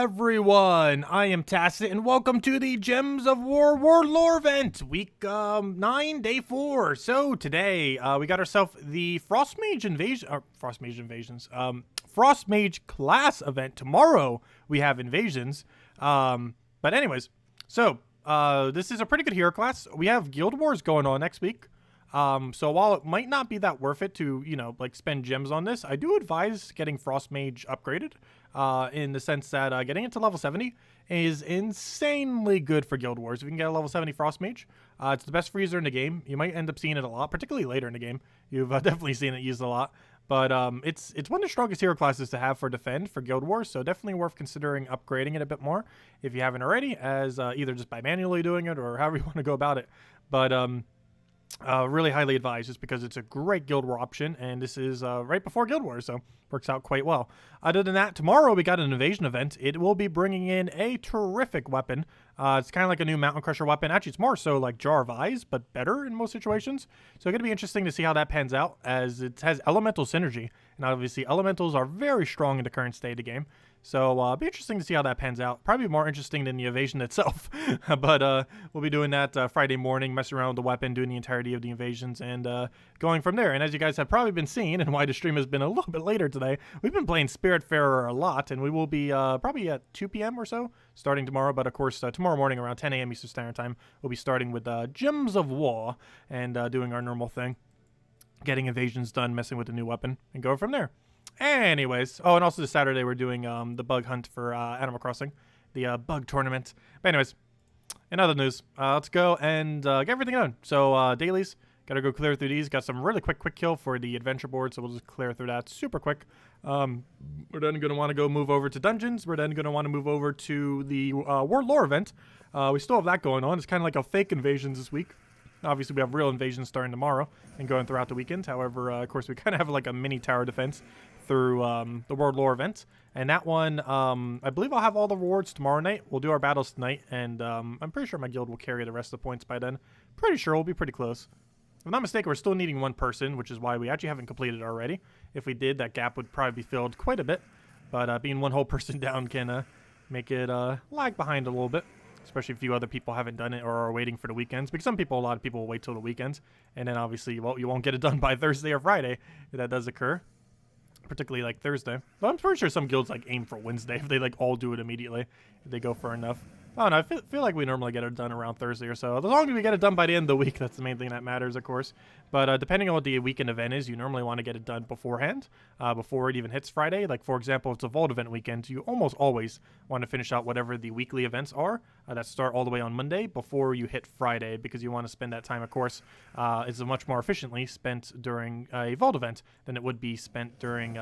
Everyone, I am Tacet, and welcome to the Gems of War World Lore event, week 9, day 4. So today, we got ourselves the Frostmage class event. Tomorrow, we have invasions. But anyways, so this is a pretty good hero class. We have Guild Wars going on next week. So while it might not be that worth it to, like spend gems on this, I do advise getting Frostmage upgraded. In the sense that getting it to level 70 is insanely good for Guild Wars. If you can get a level 70 Frostmage, it's the best freezer in the game. You might end up seeing it a lot, particularly later in the game. You've definitely seen it used a lot. But it's one of the strongest hero classes to have for defend for Guild Wars, so definitely worth considering upgrading it a bit more if you haven't already, as either just by manually doing it or however you want to go about it. But really highly advised just because it's a great Guild War option, and this is right before Guild Wars, so works out quite well. Other than that, tomorrow we got an invasion event. It will be bringing in a terrific weapon. It's kind of like a new Mountain Crusher weapon. Actually, it's more so like Jar of Eyes, but better in most situations. So it's going to be interesting to see how that pans out, as it has elemental synergy, and obviously elementals are very strong in the current state of the game. So it'll be interesting to see how that pans out. Probably more interesting than the evasion itself. But we'll be doing that Friday morning, messing around with the weapon, doing the entirety of the invasions, and going from there. And as you guys have probably been seeing, and why the stream has been a little bit later today, we've been playing Spiritfarer a lot, and we will be probably at 2 p.m. or so, starting tomorrow. But of course, tomorrow morning around 10 a.m. Eastern Standard Time, we'll be starting with Gems of War and doing our normal thing, getting invasions done, messing with the new weapon, and go from there. Anyways, oh, and also this Saturday we're doing the bug hunt for Animal Crossing, the bug tournament. But anyways, in other news, let's go and get everything done. So dailies, gotta go clear through these. Got some really quick kill for the adventure board, so we'll just clear through that super quick. We're then gonna want to go move over to dungeons. We're then gonna want to move over to the World Lore event. We still have that going on. It's kind of like a fake invasions this week. Obviously, we have real invasions starting tomorrow and going throughout the weekend. However, of course, we kind of have like a mini tower defense through the World Lore event. And that one, I believe I'll have all the rewards tomorrow night. We'll do our battles tonight, and I'm pretty sure my guild will carry the rest of the points by then. Pretty sure we'll be pretty close. If I'm not mistaken, we're still needing one person, which is why we actually haven't completed it already. If we did, that gap would probably be filled quite a bit. But being one whole person down can make it lag behind a little bit. Especially if you other people haven't done it or are waiting for the weekends. Because a lot of people will wait till the weekends. And then obviously you won't get it done by Thursday or Friday if that does occur. Particularly like Thursday. But I'm pretty sure some guilds like aim for Wednesday if they like all do it immediately. If they go for enough. I don't know, I feel like we normally get it done around Thursday or so. As long as we get it done by the end of the week, that's the main thing that matters, of course. But depending on what the weekend event is, you normally want to get it done beforehand, before it even hits Friday. Like, for example, if it's a Vault event weekend, you almost always want to finish out whatever the weekly events are that start all the way on Monday before you hit Friday, because you want to spend that time, of course, it's much more efficiently spent during a Vault event than it would be spent during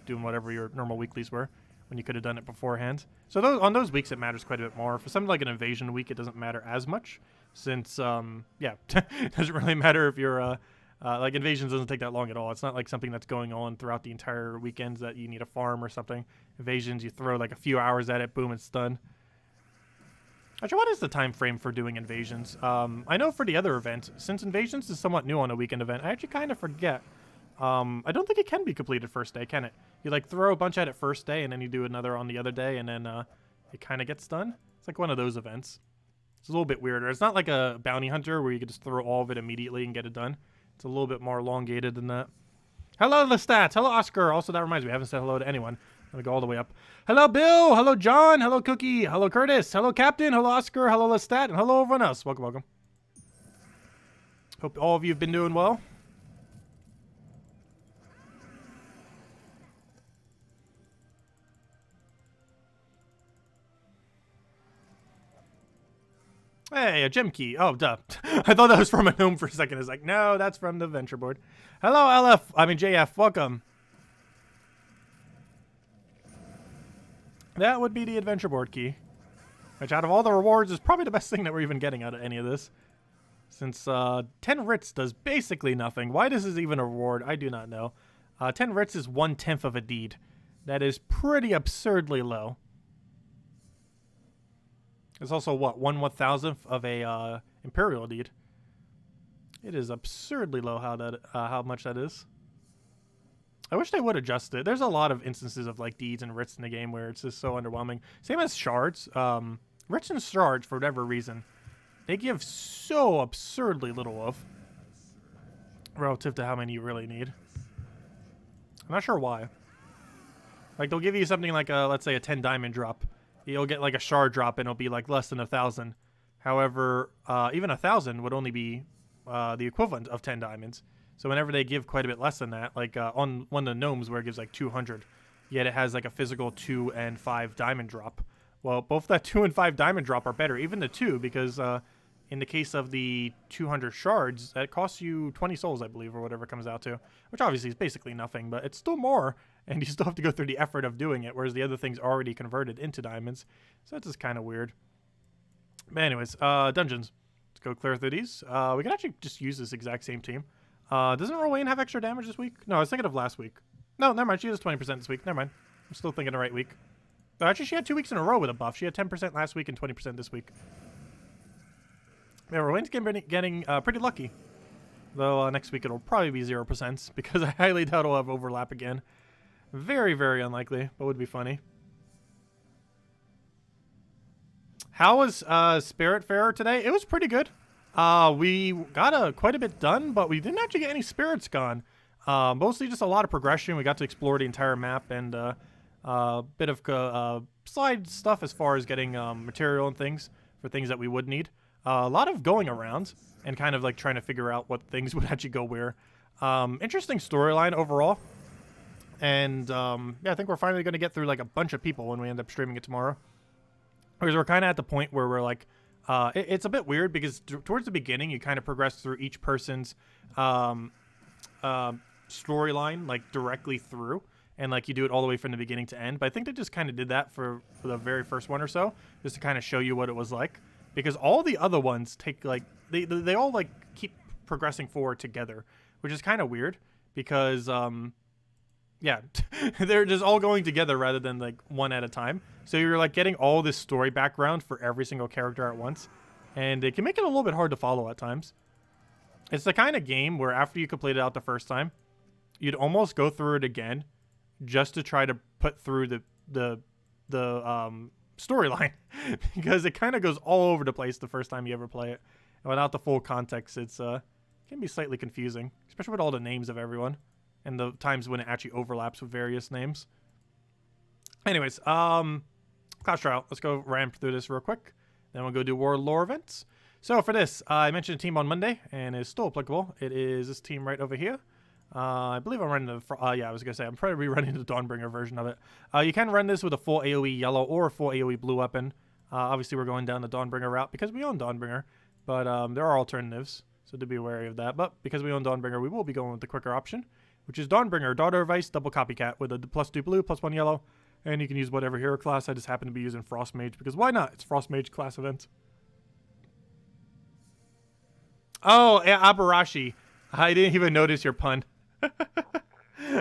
doing whatever your normal weeklies were, when you could have done it beforehand. So on those weeks, it matters quite a bit more. For something like an invasion week, it doesn't matter as much, since, yeah, it doesn't really matter if you're, like, invasions doesn't take that long at all. It's not like something that's going on throughout the entire weekends that you need a farm or something. Invasions, you throw, like, a few hours at it, boom, it's done. Actually, what is the time frame for doing invasions? I know for the other event, since invasions is somewhat new on a weekend event, I actually kind of forget. I don't think it can be completed first day, can it? You like throw a bunch at it first day, and then you do another on the other day, and then it kind of gets done. It's like one of those events. It's a little bit weirder. It's not like a bounty hunter where you can just throw all of it immediately and get it done. It's a little bit more elongated than that. Hello, Lestat. Hello, Oscar. Also, that reminds me, I haven't said hello to anyone. I'm gonna go all the way up. Hello, Bill. Hello, John. Hello, Cookie. Hello, Curtis. Hello, Captain. Hello, Oscar. Hello, Lestat. And hello, everyone else. Welcome, welcome. Hope all of you have been doing well. Hey, a gem key. Oh, duh. I thought that was from a gnome for a second. It's like, no, that's from the venture board. Hello, JF. Welcome. That would be the adventure board key. Which, out of all the rewards, is probably the best thing that we're even getting out of any of this. Since 10 writs does basically nothing. Why this is even a reward, I do not know. 10 writs is 1/10 of a deed. That is pretty absurdly low. It's also, what, 1/1000th of a Imperial deed. It is absurdly low how much that is. I wish they would adjust it. There's a lot of instances of like deeds and writs in the game where it's just so underwhelming. Same as shards. Writs and shards, for whatever reason, they give so absurdly little of relative to how many you really need. I'm not sure why. Like, they'll give you something like a, let's say, a 10 diamond drop. You'll get like a shard drop and it'll be like less than 1,000. However, even 1,000 would only be the equivalent of 10 diamonds. So whenever they give quite a bit less than that, like on one of the gnomes where it gives like 200, yet it has like a physical 2 and 5 diamond drop. Well, both that 2 and 5 diamond drop are better, even the 2, because in the case of the 200 shards, that costs you 20 souls, I believe, or whatever it comes out to, which obviously is basically nothing, but it's still more, and you still have to go through the effort of doing it, whereas the other thing's already converted into diamonds. So that's just kind of weird. But anyways, dungeons. Let's go clear through these. We can actually just use this exact same team. Doesn't Rowan have extra damage this week? No, I was thinking of last week. No, never mind. She has 20% this week. Never mind. I'm still thinking the right week. Actually, she had 2 weeks in a row with a buff. She had 10% last week and 20% this week. Yeah, Rowan's getting pretty lucky. Though next week it'll probably be 0% because I highly doubt it'll have overlap again. Very, very unlikely, but would be funny. How was Spiritfarer today? It was pretty good. We got quite a bit done, but we didn't actually get any spirits gone. Mostly just a lot of progression. We got to explore the entire map and a bit of slide stuff as far as getting material and things for things that we would need. A lot of going around and kind of like trying to figure out what things would actually go where. Interesting storyline overall. And yeah, I think we're finally going to get through like a bunch of people when we end up streaming it tomorrow. Because we're kind of at the point where we're like, it's a bit weird because towards the beginning, you kind of progress through each person's storyline, like directly through. And like you do it all the way from the beginning to end. But I think they just kind of did that for the very first one or so, just to kind of show you what it was like. Because all the other ones take like, they all like keep progressing forward together, which is kind of weird because, yeah, they're just all going together rather than like one at a time. So you're like getting all this story background for every single character at once. And it can make it a little bit hard to follow at times. It's the kind of game where after you complete it out the first time, you'd almost go through it again just to try to put through the storyline because it kind of goes all over the place the first time you ever play it. And without the full context, it's can be slightly confusing, especially with all the names of everyone and the times when it actually overlaps with various names. Anyways, Clash Trial. Let's go ramp through this real quick. Then we'll go do World Lore events. So for this, I mentioned a team on Monday, and it's still applicable. It is this team right over here. I believe I'm running the, yeah, I was going to say, I'm probably running the Dawnbringer version of it. You can run this with a full AoE yellow or a full AoE blue weapon. Obviously, we're going down the Dawnbringer route because we own Dawnbringer, but there are alternatives, so do be wary of that. But because we own Dawnbringer, we will be going with the quicker option, which is Dawnbringer, Daughter of Ice, double copycat with a +2 blue, +1 yellow, and you can use whatever hero class. I just happen to be using Frostmage because why not? It's Frostmage class event. Oh, Abarashi. I didn't even notice your pun.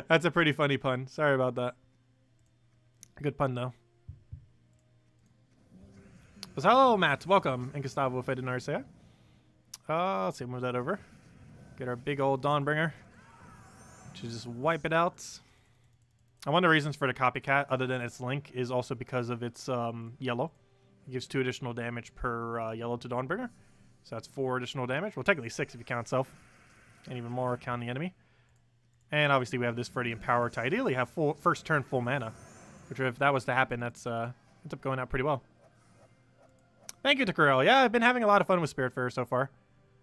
That's a pretty funny pun. Sorry about that. Good pun, though. So, hello, Matt. Welcome. And Gustavo Fedinarcia. Let's see, move that over. Get our big old Dawnbringer. To just wipe it out. And one of the reasons for the copycat, other than its link, is also because of its yellow. It gives 2 additional damage per yellow to Dawnbringer. So that's 4 additional damage. Well, technically 6 if you count self. And even more counting the enemy. And obviously we have this for the Empower to ideally have first turn full mana. Which if that was to happen, that's ends up going out pretty well. Thank you, Takurel. Yeah, I've been having a lot of fun with Spiritfarer so far.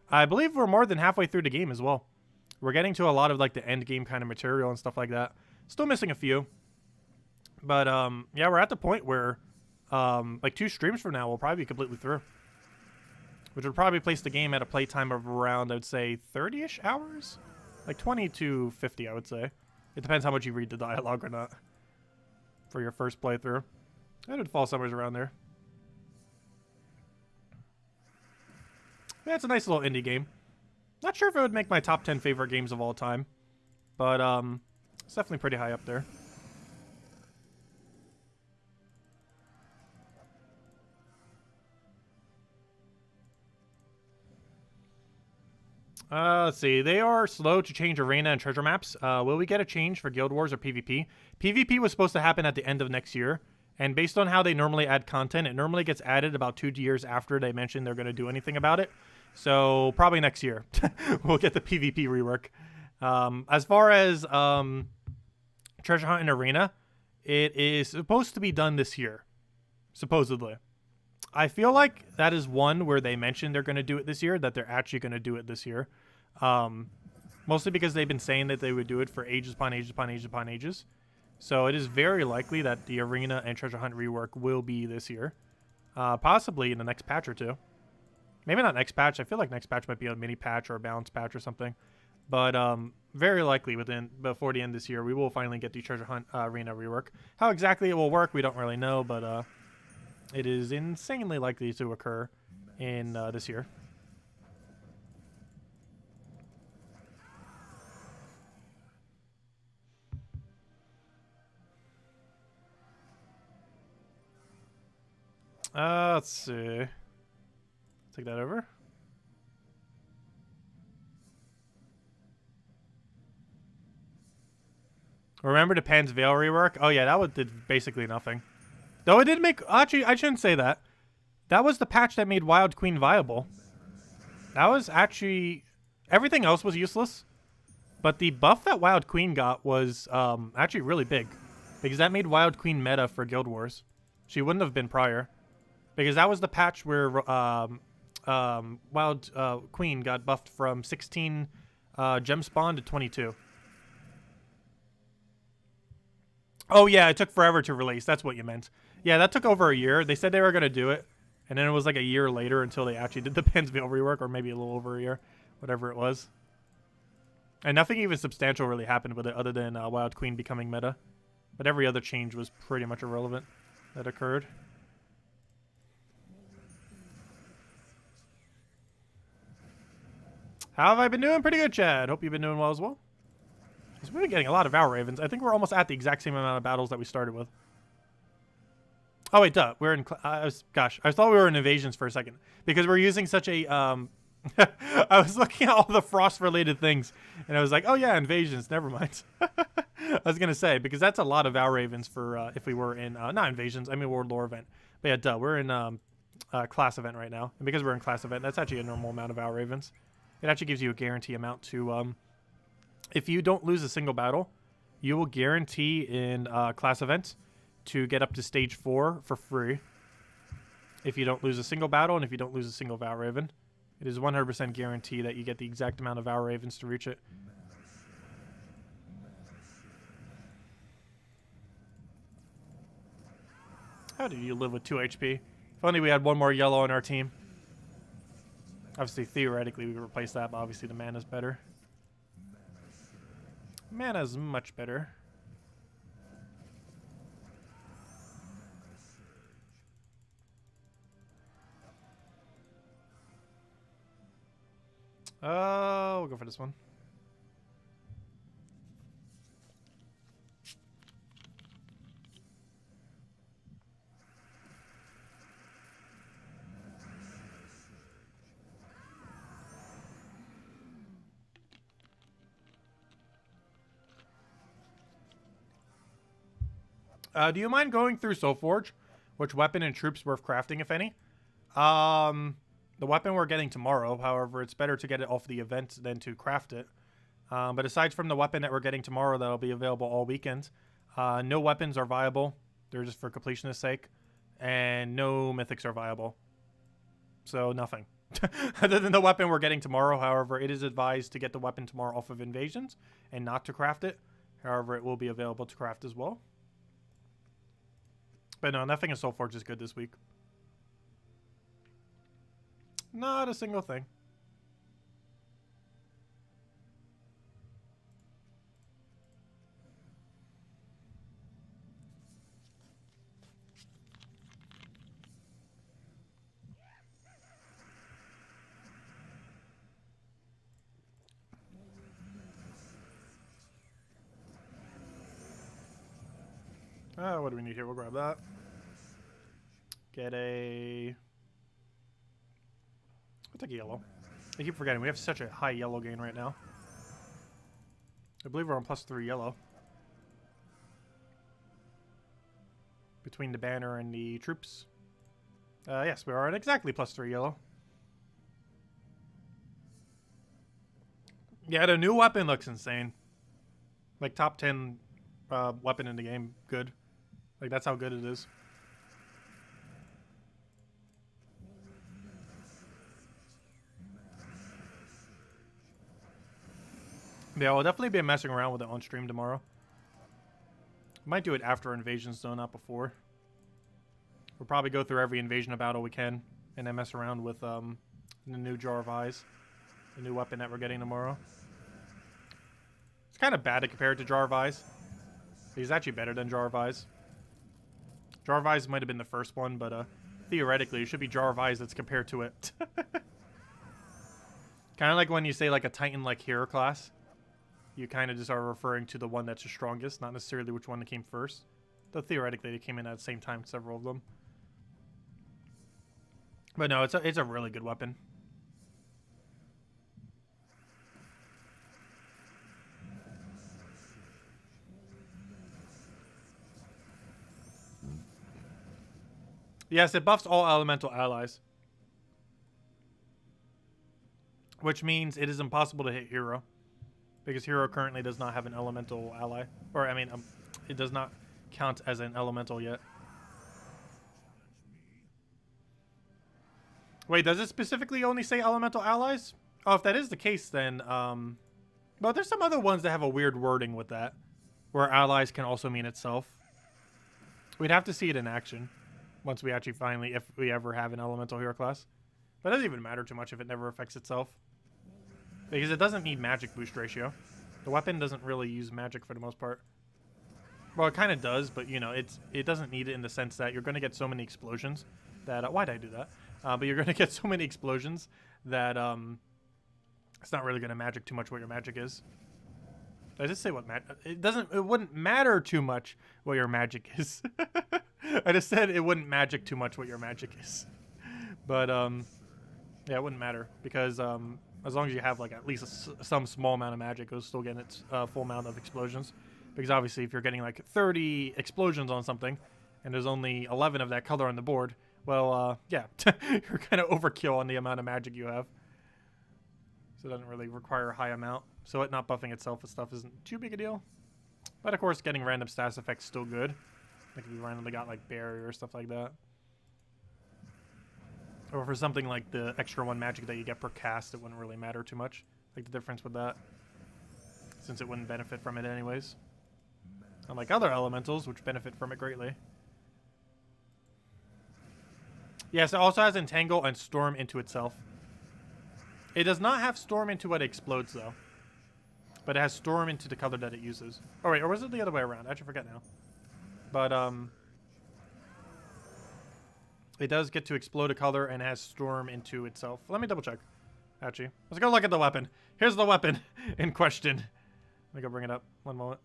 I believe we're more than halfway through the game as well. We're getting to a lot of like the end game kind of material and stuff like that. Still missing a few. But yeah, we're at the point where like 2 streams from now we'll probably be completely through. Which would probably place the game at a playtime of around, I would say, 30-ish hours? Like 20 to 50, I would say. It depends how much you read the dialogue or not. For your first playthrough. It would fall somewhere around there. Yeah, it's a nice little indie game. Not sure if it would make my top 10 favorite games of all time. But it's definitely pretty high up there. Let's see. They are slow to change arena and treasure maps. Will we get a change for Guild Wars or PvP? PvP was supposed to happen at the end of next year. And based on how they normally add content, it normally gets added about 2 years after they mention they're going to do anything about it. So probably next year we'll get the PvP rework. As far as treasure hunt and arena, it is supposed to be done this year, supposedly. I feel like that is one where they mentioned they're going to do it this year, that they're actually going to do it this year. Mostly because they've been saying that they would do it for ages upon ages upon ages upon ages. So it is very likely that the arena and treasure hunt rework will be this year. Possibly in the next patch or two. Maybe not next patch. I feel like next patch might be a mini patch or a balance patch or something. But very likely before the end of this year, we will finally get the treasure hunt arena rework. How exactly it will work, we don't really know, but it is insanely likely to occur in this year. Let's see. Take that over. Remember the Pan's Veil rework? Oh yeah, that did basically nothing. Though it did make... Actually, I shouldn't say that. That was the patch that made Wild Queen viable. That was actually... Everything else was useless. But the buff that Wild Queen got was actually really big. Because that made Wild Queen meta for Guild Wars. She wouldn't have been prior. Because that was the patch where Wild Queen got buffed from 16 gem spawn to 22. Oh, yeah, it took forever to release. That's what you meant. Yeah, that took over a year. They said they were going to do it, and then it was like a year later until they actually did the Pan's Veil rework, or maybe a little over a year, whatever it was. And nothing even substantial really happened with it other than Wild Queen becoming meta. But every other change was pretty much irrelevant that occurred. How have I been doing? Pretty good, Chad. Hope you've been doing well as well. We've been getting a lot of Vow Ravens. I think we're almost at the exact same amount of battles that we started with. Oh, wait, duh. We're in... gosh, I thought we were in Invasions for a second. Because we're using such a... I was looking at all the Frost-related things. And I was like, oh, yeah, Invasions. Never mind. I was going to say, because that's a lot of Vow Ravens for if we were in... not Invasions. I mean, World Lore event. But yeah, duh. We're in Class event right now. And because we're in Class event, that's actually a normal amount of Vow Ravens. It actually gives you a guarantee amount to... if you don't lose a single battle, you will guarantee in class events to get up to stage 4 for free. If you don't lose a single battle and if you don't lose a single Vow Raven, it is 100% guarantee that you get the exact amount of Vow Ravens to reach it. How do you live with 2 HP? If only we had one more yellow on our team. Obviously, theoretically, we could replace that, but obviously the mana's better. Mana's much better. We'll go for this one. Do you mind going through Soulforge? Which weapon and troops worth crafting, if any? The weapon we're getting tomorrow, however, it's better to get it off the event than to craft it. But aside from the weapon that we're getting tomorrow that'll be available all weekend, no weapons are viable. They're just for completionist sake. And no mythics are viable. So nothing. Other than the weapon we're getting tomorrow, however, it is advised to get the weapon tomorrow off of Invasions and not to craft it. However, it will be available to craft as well. But no, nothing in Soulforge is good this week. Not a single thing. What do we need here? We'll grab that. Get a... I'll take a yellow. I keep forgetting we have such a high yellow gain right now. I believe we're on +3 yellow. Between the banner and the troops. Yes, we are at exactly +3 yellow. Yeah, the new weapon looks insane. Like top 10 weapon in the game. Good. Like that's how good it is. Yeah, we'll definitely be messing around with it on stream tomorrow. Might do it after invasions though, not before. We'll probably go through every invasion battle we can and then mess around with the new Jar of Eyes. The new weapon that we're getting tomorrow. It's kind of bad to compare it to Jar of Eyes. He's actually better than Jar of Eyes. Jar of Eyes might have been the first one, but theoretically it should be Jar of Eyes that's compared to it. Kind of like when you say like a Titan like hero class. You kind of just are referring to the one that's the strongest, not necessarily which one that came first. Though theoretically they came in at the same time, several of them. But no, it's a really good weapon. Yes, it buffs all elemental allies. Which means it is impossible to hit hero. Because hero currently does not have an elemental ally. Or, I mean, it does not count as an elemental yet. Wait, does it specifically only say elemental allies? Oh, if that is the case, then, well, there's some other ones that have a weird wording with that. Where allies can also mean itself. We'd have to see it in action. Once we actually finally, if we ever have an elemental hero class. But it doesn't even matter too much if it never affects itself. Because it doesn't need magic boost ratio. The weapon doesn't really use magic for the most part. Well, it kind of does, but you know, it doesn't need it in the sense that you're going to get so many explosions that why did I do that? But you're going to get so many explosions that it's not really going to magic too much what your magic is. Did I just say what it wouldn't matter too much what your magic is. I just said it wouldn't magic too much what your magic is. But yeah, it wouldn't matter because as long as you have like at least some small amount of magic, it'll still get its full amount of explosions. Because obviously, if you're getting like 30 explosions on something, and there's only 11 of that color on the board, well, yeah, you're kind of overkill on the amount of magic you have. So it doesn't really require a high amount. So it not buffing itself with stuff isn't too big a deal. But of course, getting random stats effects still good. Like if you randomly got like barrier or stuff like that. Or for something like the extra 1 magic that you get per cast, it wouldn't really matter too much. Like the difference with that. Since it wouldn't benefit from it anyways. Unlike other elementals, which benefit from it greatly. Yes, it also has Entangle and Storm into itself. It does not have Storm into what it explodes, though. But it has Storm into the color that it uses. Oh, wait, or was it the other way around? I actually forget now. But, it does get to explode a color and has Storm into itself. Let me double check. Actually, let's go look at the weapon. Here's the weapon in question. Let me go bring it up. One moment.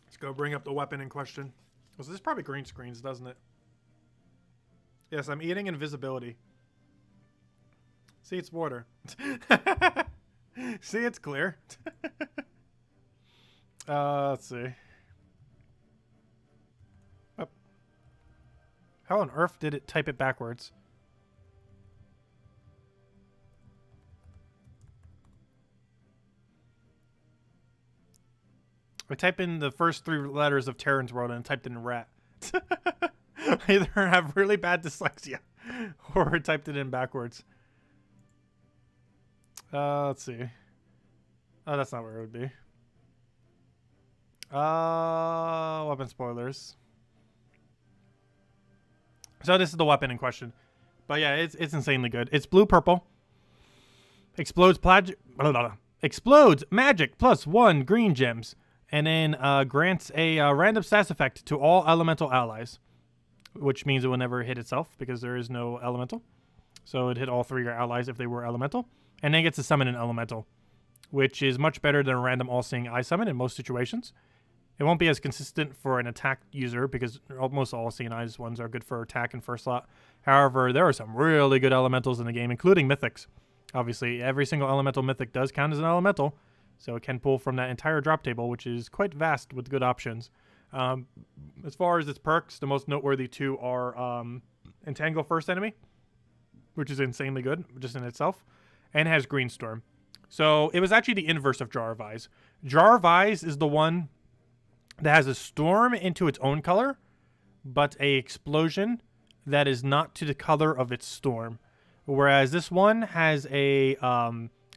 Let's go bring up the weapon in question. So this probably green screens, doesn't it? Yes, I'm eating invisibility. See, it's water. See, it's clear. Let's see. Oh. How on earth did it type it backwards? I typed in the first 3 letters of Terran's World and typed in rat. I either have really bad dyslexia or I typed it in backwards. Let's see. Oh, that's not where it would be. Weapon spoilers. So this is the weapon in question. But yeah, it's insanely good. It's blue-purple. Explodes explodes magic plus 1 green gems. And then grants a random stats effect to all elemental allies. Which means it will never hit itself because there is no elemental. So it hit all 3 of your allies if they were elemental. And then it gets to summon an elemental. Which is much better than a random all-seeing eye summon in most situations. It won't be as consistent for an attack user because almost all CNI's ones are good for attack and first slot. However, there are some really good elementals in the game, including mythics. Obviously, every single elemental mythic does count as an elemental, so it can pull from that entire drop table, which is quite vast with good options. As far as its perks, the most noteworthy two are Entangle First Enemy, which is insanely good just in itself, and has Green Storm. So it was actually the inverse of Jar of Eyes. Jar of Eyes is the one that has a storm into its own color, but a explosion that is not to the color of its storm. Whereas this one has a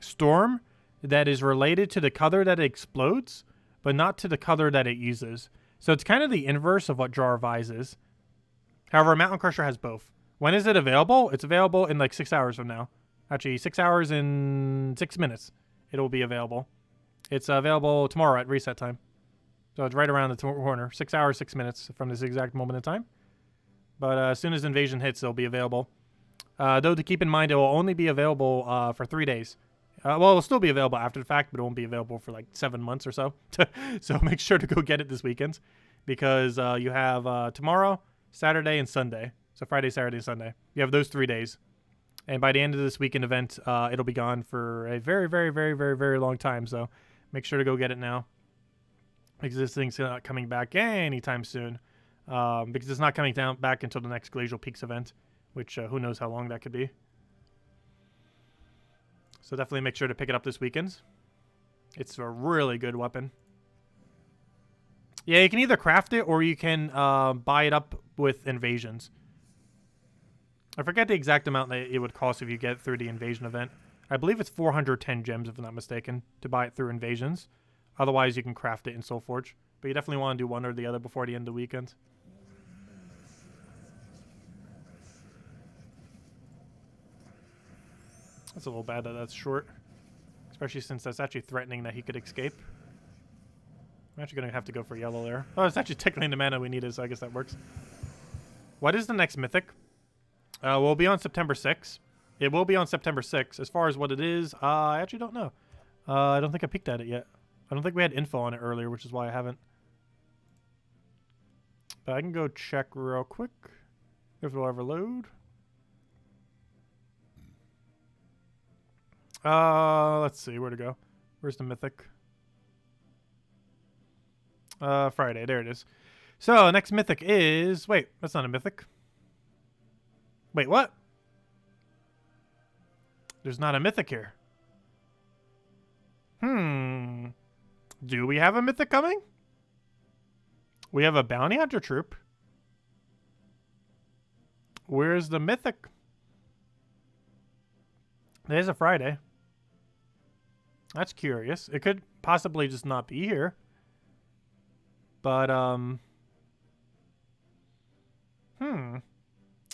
storm that is related to the color that it explodes, but not to the color that it uses. So it's kind of the inverse of what Jar of Eyes is. However, Mountain Crusher has both. When is it available? It's available in like 6 hours from now. Actually, 6 hours and 6 minutes. It'll be available. It's available tomorrow at reset time. So it's right around the corner. 6 hours, 6 minutes from this exact moment in time. But as soon as Invasion hits, it'll be available. Though to keep in mind, it will only be available for 3 days. Well, it'll still be available after the fact, but it won't be available for like 7 months or so. So make sure to go get it this weekend. Because you have tomorrow, Saturday, and Sunday. So Friday, Saturday, and Sunday. You have those 3 days. And by the end of this weekend event, it'll be gone for a very, very, very, very, very long time. So make sure to go get it now. Because this thing's not coming back anytime soon. Because it's not coming back until the next Glacial Peaks event. Which, who knows how long that could be. So definitely make sure to pick it up this weekend. It's a really good weapon. Yeah, you can either craft it or you can buy it up with invasions. I forget the exact amount that it would cost if you get it through the invasion event. I believe it's 410 gems, if I'm not mistaken, to buy it through invasions. Otherwise, you can craft it in Soulforge. But you definitely want to do one or the other before the end of the weekend. That's a little bad that that's short. Especially since that's actually threatening that he could escape. I'm actually going to have to go for yellow there. Oh, it's actually technically the mana we needed, so I guess that works. What is the next mythic? We'll be on September 6th. It will be on September 6th. As far as what it is, I actually don't know. I don't think I peeked at it yet. I don't think we had info on it earlier, which is why I haven't. But I can go check real quick if it'll ever load. Let's see where to go. Where's the mythic? Friday. There it is. So next mythic is... Wait, that's not a mythic. Wait, what? There's not a mythic here. Do we have a mythic coming? We have a bounty hunter troop. Where's the mythic? There's a Friday. That's curious. It could possibly just not be here. But,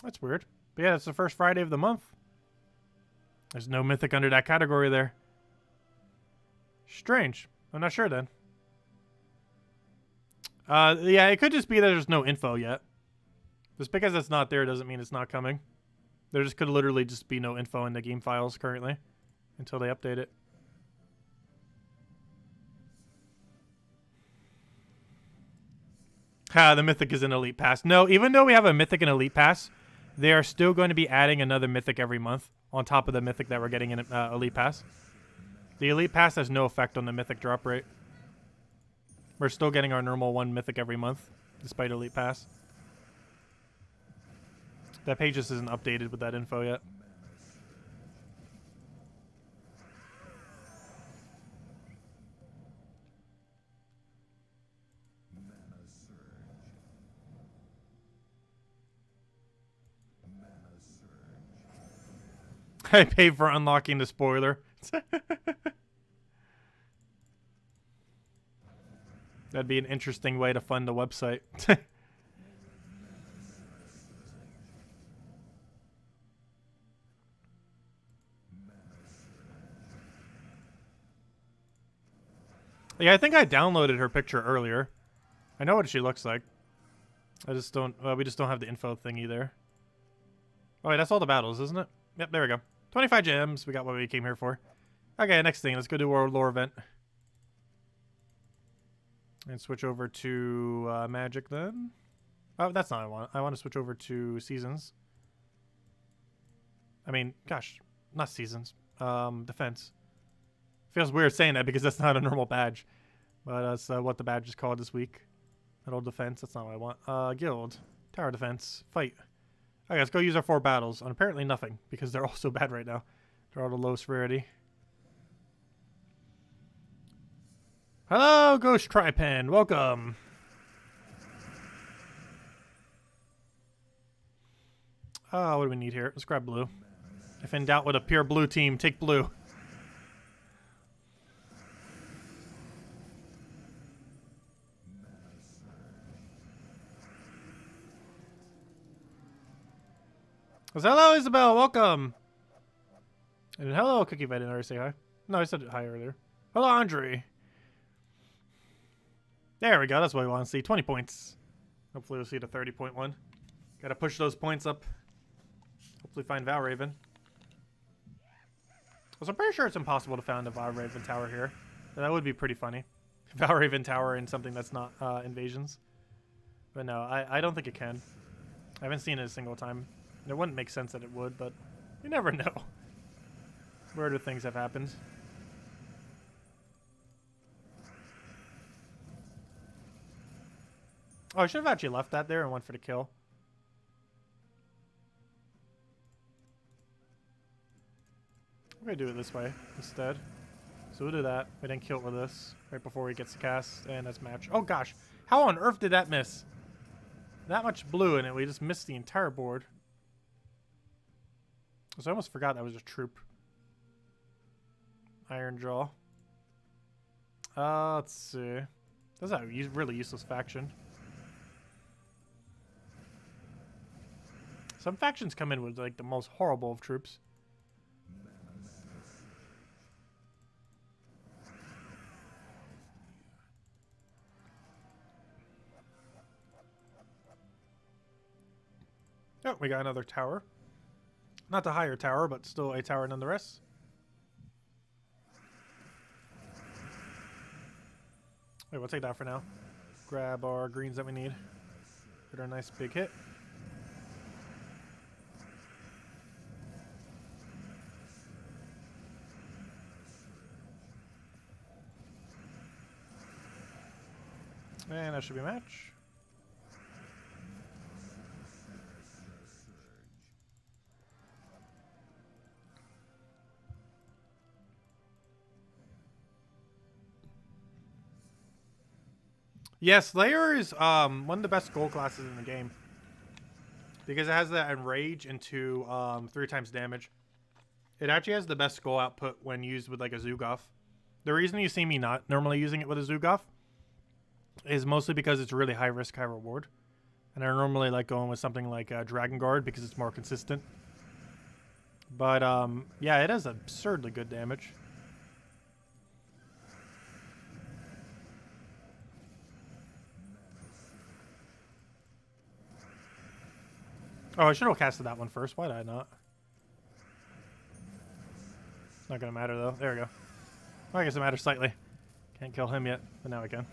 that's weird. But yeah, it's the first Friday of the month. There's no mythic under that category there. Strange. I'm not sure then. Yeah, it could just be that there's no info yet. Just because it's not there doesn't mean it's not coming. There just could literally just be no info in the game files currently until they update it. The mythic is an elite pass. No, even though we have a mythic and elite pass, they are still going to be adding another mythic every month on top of the mythic that we're getting in elite pass. The elite pass has no effect on the mythic drop rate. We're still getting our normal one mythic every month, despite elite pass. That page just isn't updated with that info yet. I paid for unlocking the spoiler. That'd be an interesting way to fund the website. Yeah, I think I downloaded her picture earlier. I know what she looks like. I just don't... we just don't have the info thing either. Oh, wait, that's all the battles, isn't it? Yep, there we go. 25 gems. We got what we came here for. Okay, next thing. Let's go do World Lore event. And switch over to Magic then. Oh, that's not what I want. I want to switch over to Seasons. I mean, gosh, not Seasons. Defense. Feels weird saying that because that's not a normal badge. But that's what the badge is called this week. Metal Defense, that's not what I want. Guild. Tower Defense. Fight. Alright, let's go use our 4 battles on apparently nothing because they're all so bad right now. They're all the lowest rarity. Hello, Ghost Tripen. Welcome. What do we need here? Let's grab blue. If in doubt with a pure blue team, take blue. Hello, Isabel. Welcome. And hello, Cookie. If I didn't already say hi. No, I said hi earlier. Hello, Andre. There we go. That's what we want to see. 20 points. Hopefully we'll see the 30-point one. Got to push those points up. Hopefully find Valraven. So I'm pretty sure it's impossible to find a Valraven tower here. That would be pretty funny. Valraven tower in something that's not invasions. But no, I don't think it can. I haven't seen it a single time. It wouldn't make sense that it would, but you never know. Weirder things have happened. Oh, I should have actually left that there and went for the kill. We're going to do it this way instead. So we'll do that. We then kill it with this right before he gets the cast. And that's match. Oh gosh. How on earth did that miss? That much blue in it. We just missed the entire board. So I almost forgot that was a troop. Iron Jaw. Let's see. That's a really useless faction. Some factions come in with like the most horrible of troops. Oh, we got another tower. Not the higher tower, but still a tower nonetheless. Wait, we'll take that for now. Grab our greens that we need. Get our nice big hit. And that should be a match. Yeah, Slayer is one of the best gold classes in the game. Because it has that enrage into 3 times damage. It actually has the best skull output when used with like a Zugoff. The reason you see me not normally using it with a Zugoff is mostly because it's really high risk, high reward. And I normally like going with something like Dragon Guard because it's more consistent. But yeah, it has absurdly good damage. Oh, I should have casted that one first. Why did I not? Not gonna matter though. There we go. Well, I guess it matters slightly. Can't kill him yet, but now I can.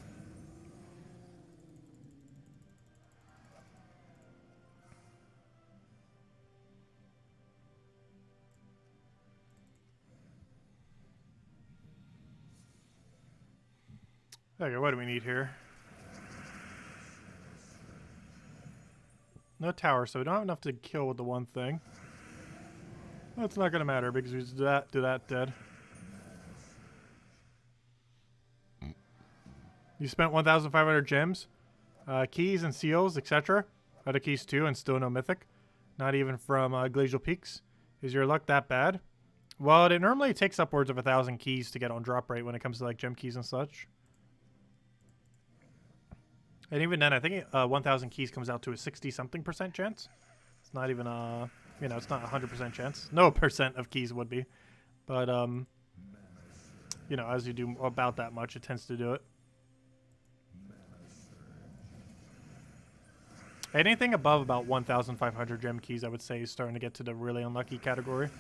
Okay, what do we need here? No tower, so we don't have enough to kill with the one thing. That's not gonna matter because we just do that dead. You spent 1,500 gems, keys and seals, etc. Other keys too, and still no mythic. Not even from Glacial Peaks. Is your luck that bad? Well, it normally takes upwards of 1,000 keys to get on drop rate when it comes to like gem keys and such. And even then, I think 1,000 keys comes out to a 60-something% chance. It's not even you know, it's not 100% chance. No percent of keys would be, but you know, as you do about that much, it tends to do it. Anything above about 1,500 gem keys, I would say, is starting to get to the really unlucky category.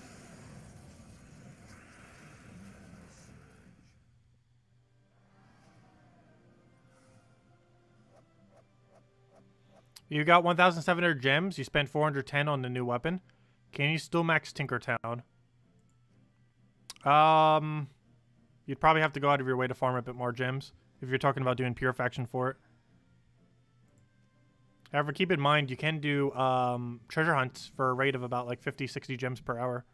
You got 1,700 gems. You spent 410 on the new weapon. Can you still max Tinkertown? You'd probably have to go out of your way to farm a bit more gems if you're talking about doing pure faction for it. However, keep in mind you can do treasure hunts for a rate of about like 50, 60 gems per hour.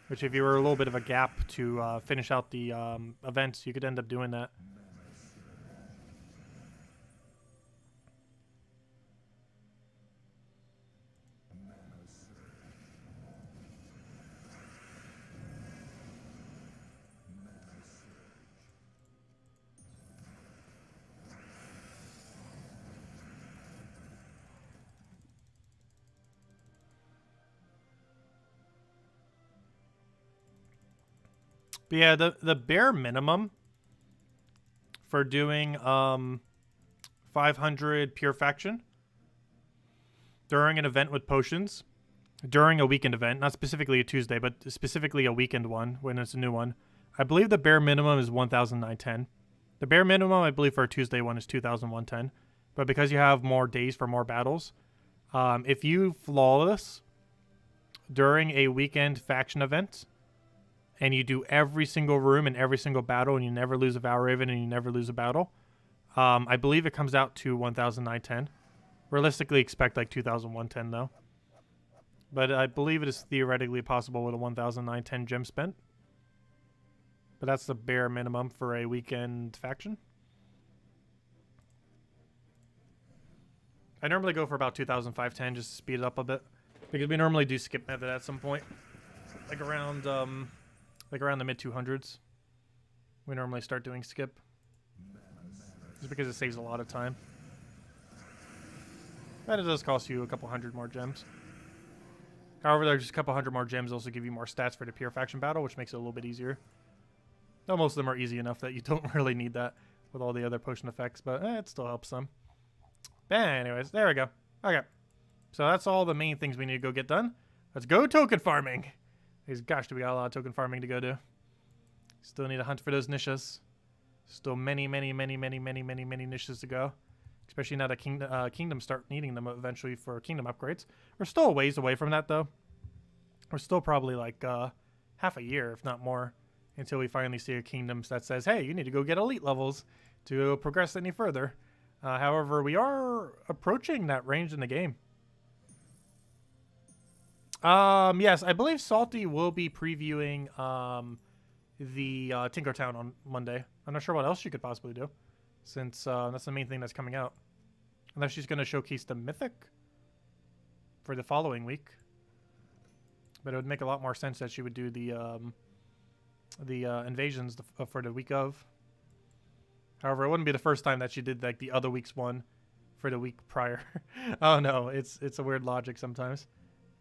Which if you were a little bit of a gap to finish out the events, you could end up doing that. But yeah, the bare minimum for doing 500 pure faction during an event with potions, during a weekend event, not specifically a Tuesday, but specifically a weekend one when it's a new one, I believe the bare minimum is 1,910. The bare minimum, I believe, for a Tuesday one is 2,110. But because you have more days for more battles, if you flawless during a weekend faction event, and you do every single room and every single battle, and you never lose a Valraven and you never lose a battle, I believe it comes out to 1,910. Realistically, expect like 2,110 though. But I believe it is theoretically possible with a 1,910 gem spent. But that's the bare minimum for a weekend faction. I normally go for about 2,510 just to speed it up a bit, because we normally do skip method at some point, like around the mid 200s. We normally start doing skip, just because it saves a lot of time. But it does cost you a couple hundred more gems. However, there's just a couple hundred more gems also give you more stats for the pure faction battle, which makes it a little bit easier. Though most of them are easy enough that you don't really need that with all the other potion effects, but it still helps some. But anyways, there we go. Okay, so that's all the main things we need to go get done. Let's go token farming. Because gosh, do we got a lot of token farming to go do. Still need to hunt for those niches. Still many niches to go. Especially now that kingdoms start needing them eventually for kingdom upgrades. We're still a ways away from that though. We're still probably like half a year, if not more, until we finally see a kingdom that says, hey, you need to go get elite levels to progress any further. However, we are approaching that range in the game. Yes, I believe Salty will be previewing the Tinkertown on Monday. I'm not sure what else she could possibly do, since that's the main thing that's coming out. Unless she's going to showcase the Mythic for the following week. But it would make a lot more sense that she would do the invasions for the week of. However, it wouldn't be the first time that she did like the other week's one for the week prior. Oh no, it's a weird logic sometimes.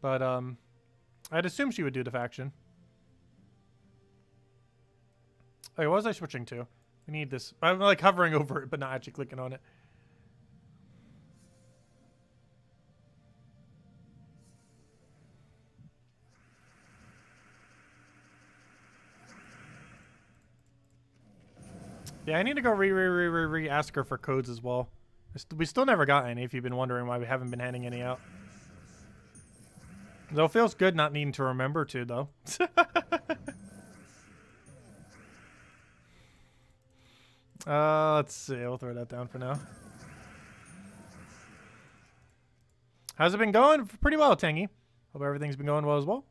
But I'd assume she would do the faction. Okay, what was I switching to? We need this. I'm like hovering over it, but not actually clicking on it. Yeah, I need to go ask her for codes as well. We still never got any, if you've been wondering why we haven't been handing any out. Though it feels good not needing to remember to, though. Let's see. We'll throw that down for now. How's it been going? Pretty well, Tangy. Hope everything's been going well as well.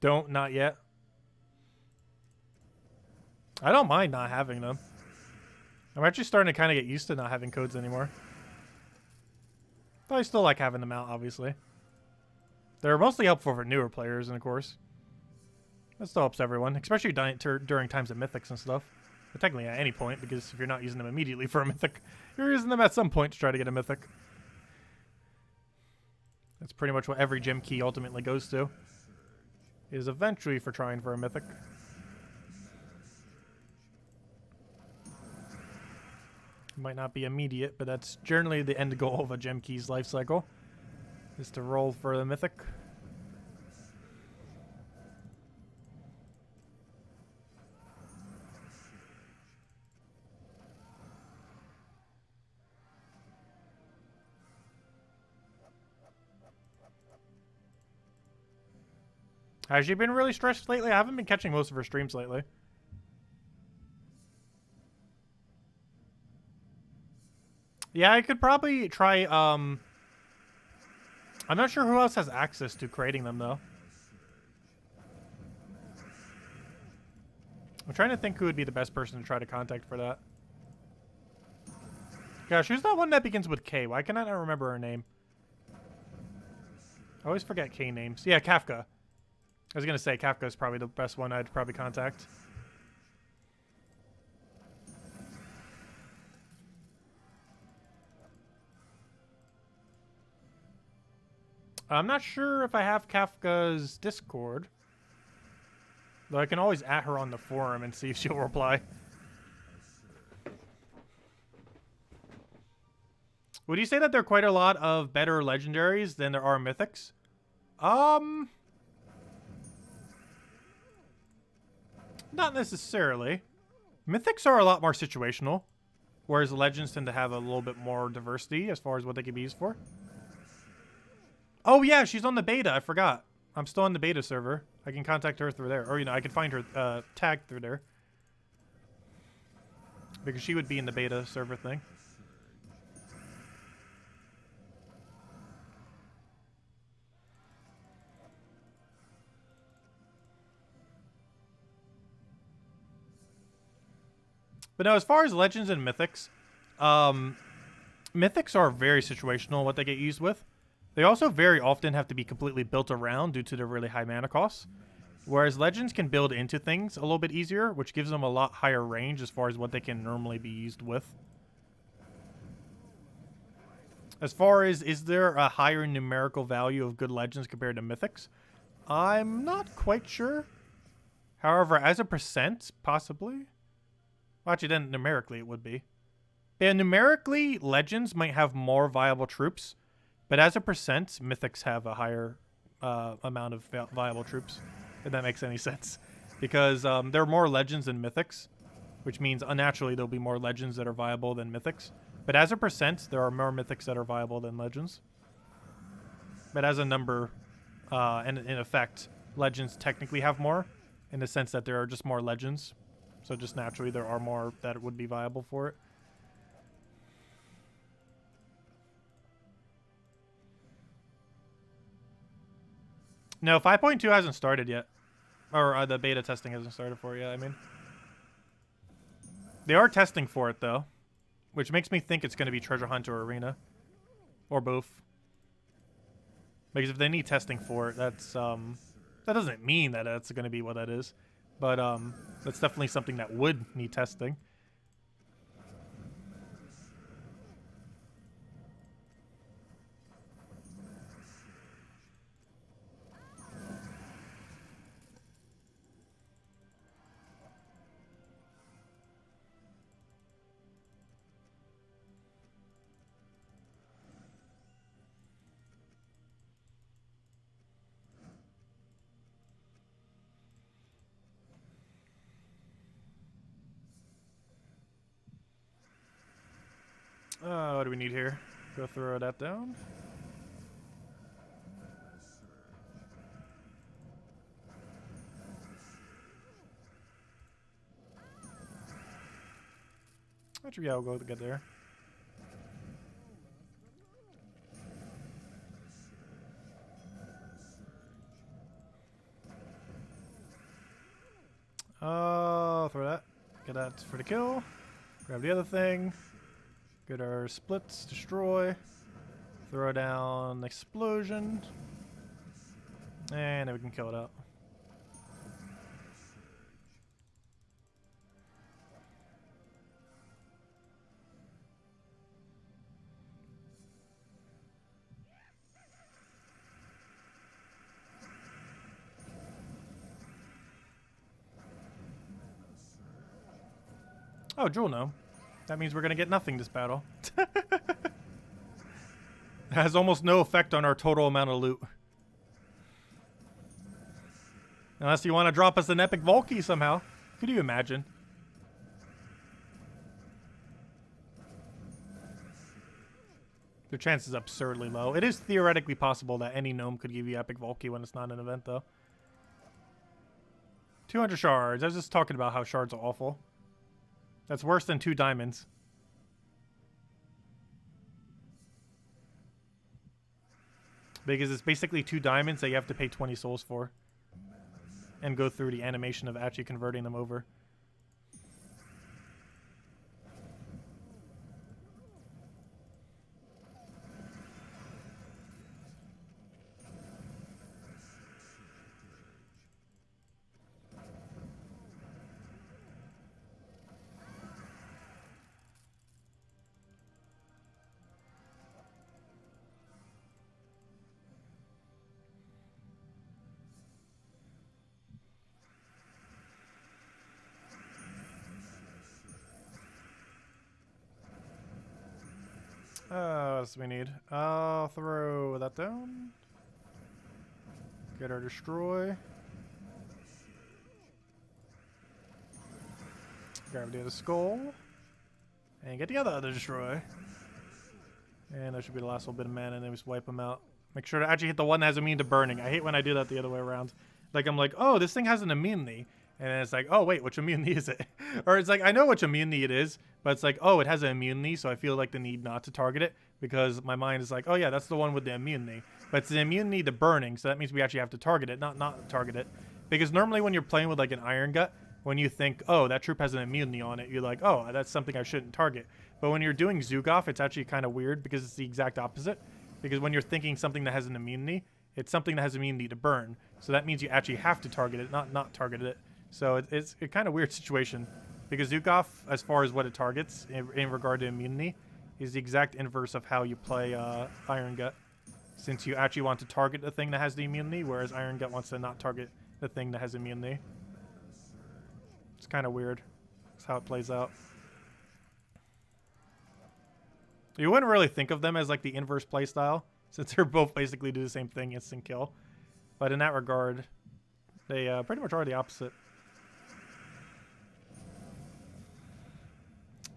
Not yet. I don't mind not having them. I'm actually starting to kind of get used to not having codes anymore. But I still like having them out, obviously. They're mostly helpful for newer players, and of course, that still helps everyone, especially during times of mythics and stuff. But technically at any point, because if you're not using them immediately for a mythic, you're using them at some point to try to get a mythic. That's pretty much what every gem key ultimately goes to, is eventually for trying for a mythic. Might not be immediate, but that's generally the end goal of a gem key's life cycle, is to roll for the mythic. Has she been really stressed lately? I haven't been catching most of her streams lately. Yeah, I could probably try, I'm not sure who else has access to creating them, though. I'm trying to think who would be the best person to try to contact for that. Gosh, who's that one that begins with K? Why can I not remember her name? I always forget K names. Yeah, Kafka. I was going to say Kafka is probably the best one I'd probably contact. I'm not sure if I have Kafka's Discord. Though I can always at her on the forum and see if she'll reply. Would you say that there are quite a lot of better legendaries than there are mythics? Not necessarily. Mythics are a lot more situational, whereas legends tend to have a little bit more diversity as far as what they can be used for. Oh yeah, she's on the beta. I forgot. I'm still on the beta server. I can contact her through there. Or, you know, I can find her tagged through there. Because she would be in the beta server thing. But no, as far as legends and mythics, mythics are very situational what they get used with. They also very often have to be completely built around due to their really high mana costs. Whereas legends can build into things a little bit easier, which gives them a lot higher range as far as what they can normally be used with. As far as, is there a higher numerical value of good legends compared to mythics? I'm not quite sure. However, as a percent, possibly. Well, actually, then numerically it would be. Yeah, numerically, legends might have more viable troops. But as a percent, mythics have a higher amount of viable troops, if that makes any sense. Because there are more legends than mythics, which means unnaturally there'll be more legends that are viable than mythics. But as a percent, there are more mythics that are viable than legends. But as a number, and in effect, legends technically have more, in the sense that there are just more legends. So just naturally there are more that would be viable for it. No, 5.2 hasn't started yet. Or the beta testing hasn't started for it yet, I mean. They are testing for it, though. Which makes me think it's going to be Treasure Hunt or Arena. Or both. Because if they need testing for it, that's, that doesn't mean that that's going to be what that is. But, that's definitely something that would need testing. What do we need here? Go throw that down. Actually, yeah, we'll go get there. Throw that. Get that for the kill. Grab the other thing. Get our splits, destroy. Throw down explosion. And then we can kill it out. Oh, Jewel, no. That means we're going to get nothing this battle. It has almost no effect on our total amount of loot. Unless you want to drop us an epic Valky somehow. Could you imagine? The chance is absurdly low. It is theoretically possible that any gnome could give you epic Valky when it's not an event, though. 200 shards. I was just talking about how shards are awful. That's worse than 2 diamonds. Because it's basically 2 diamonds that you have to pay 20 souls for. And go through the animation of actually converting them over. What else do we need? I'll throw that down. Get our destroy. Grab the other skull. And get the other destroy. And that should be the last little bit of mana, and then just wipe them out. Make sure to actually hit the one that has immune to burning. I hate when I do that the other way around. Like, I'm like, oh, this thing has an immunity. And then it's like, oh, wait, which immunity is it? Or it's like, I know which immunity it is, but it's like, oh, it has an immunity, so I feel like the need not to target it because my mind is like, oh, yeah, that's the one with the immunity. But it's the immunity to burning, so that means we actually have to target it, not target it. Because normally when you're playing with, like, an Iron Gut, when you think, oh, that troop has an immunity on it, you're like, oh, that's something I shouldn't target. But when you're doing Zugoff, it's actually kind of weird because it's the exact opposite. Because when you're thinking something that has an immunity, it's something that has immunity to burn. So that means you actually have to target it, not target it. So it's a kind of weird situation because Zugoff, as far as what it targets in regard to immunity, is the exact inverse of how you play Iron Gut. Since you actually want to target the thing that has the immunity, whereas Iron Gut wants to not target the thing that has immunity. It's kind of weird. That's how it plays out. You wouldn't really think of them as like the inverse playstyle, since they're both basically do the same thing, instant kill. But in that regard, they pretty much are the opposite.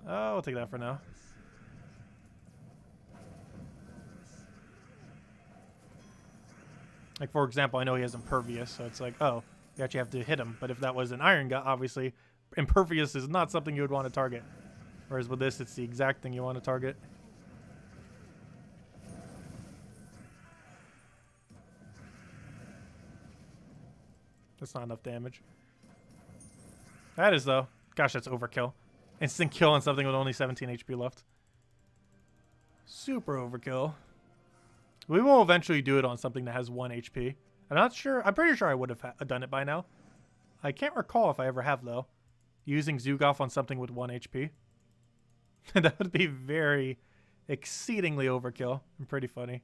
Oh, we'll take that for now. Like, for example, I know he has Impervious, so it's like, oh, you actually have to hit him. But if that was an Iron Gut, obviously, Impervious is not something you would want to target. Whereas with this, it's the exact thing you want to target. That's not enough damage. That is, though. Gosh, that's overkill. Instant kill on something with only 17 HP left. Super overkill. We will eventually do it on something that has 1 HP. I'm not sure. I'm pretty sure I would have done it by now. I can't recall if I ever have, though. Using Zugoff on something with 1 HP. That would be very exceedingly overkill and pretty funny.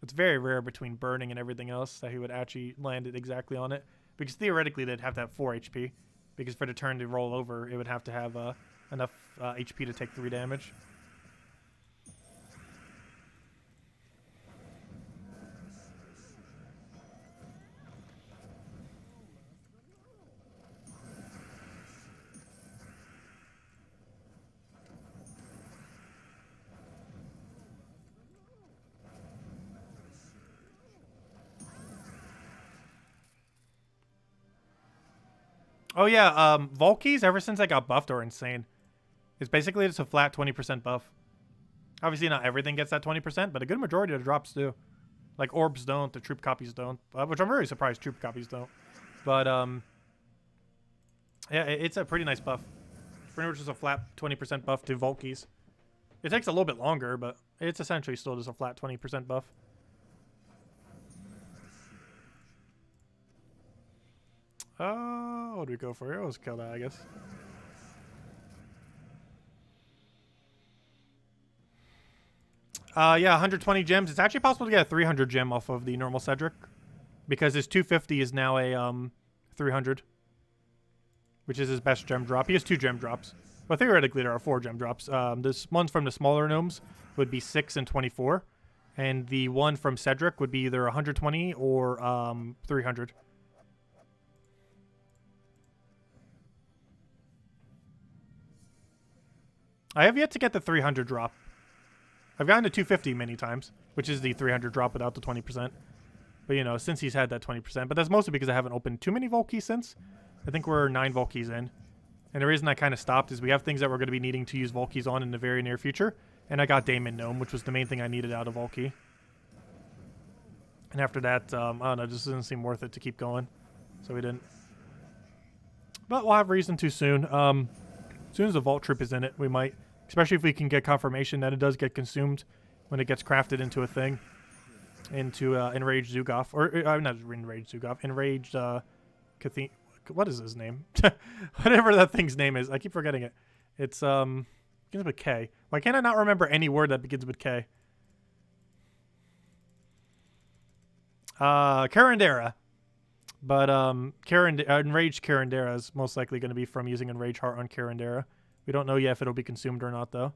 It's very rare between burning and everything else that he would actually land it exactly on it. Because theoretically, they'd have to have 4 HP. Because for the turn to roll over, it would have to have enough HP to take 3 damage. Oh yeah, Volkeys, ever since I got buffed, are insane. It's basically just a flat 20% buff. Obviously not everything gets that 20%, but a good majority of the drops do. Like orbs don't, the troop copies don't. Which I'm very surprised troop copies don't. But yeah, it's a pretty nice buff. Pretty much just a flat 20% buff to Volkeys. It takes a little bit longer, but it's essentially still just a flat 20% buff. What do we go for here? Let's kill that, I guess. Yeah, 120 gems. It's actually possible to get a 300 gem off of the normal Cedric. Because his 250 is now a 300. Which is his best gem drop. He has 2 gem drops. But theoretically, there are 4 gem drops. This one's from the smaller gnomes would be 6 and 24. And the one from Cedric would be either 120 or 300. I have yet to get the 300 drop. I've gotten to 250 many times, which is the 300 drop without the 20%. But, you know, since he's had that 20%. But that's mostly because I haven't opened too many Vault keys since. I think we're 9 Vault keys in. And the reason I kind of stopped is we have things that we're going to be needing to use Vault keys on in the very near future. And I got Daemon Gnome, which was the main thing I needed out of Vault key. And after that, I don't know, it just doesn't seem worth it to keep going. So we didn't. But we'll have reason to soon. As soon as the Vault Troop is in it, we might. Especially if we can get confirmation that it does get consumed when it gets crafted into a thing. Into Enraged Zugoff. Or, not Enraged Zugoff. Enraged, what is his name? Whatever that thing's name is. I keep forgetting it. It's, begins with K. Why can't I not remember any word that begins with K? Karandera. But, Enraged Karandera is most likely going to be from using Enraged Heart on Karandera. We don't know yet if it'll be consumed or not, though.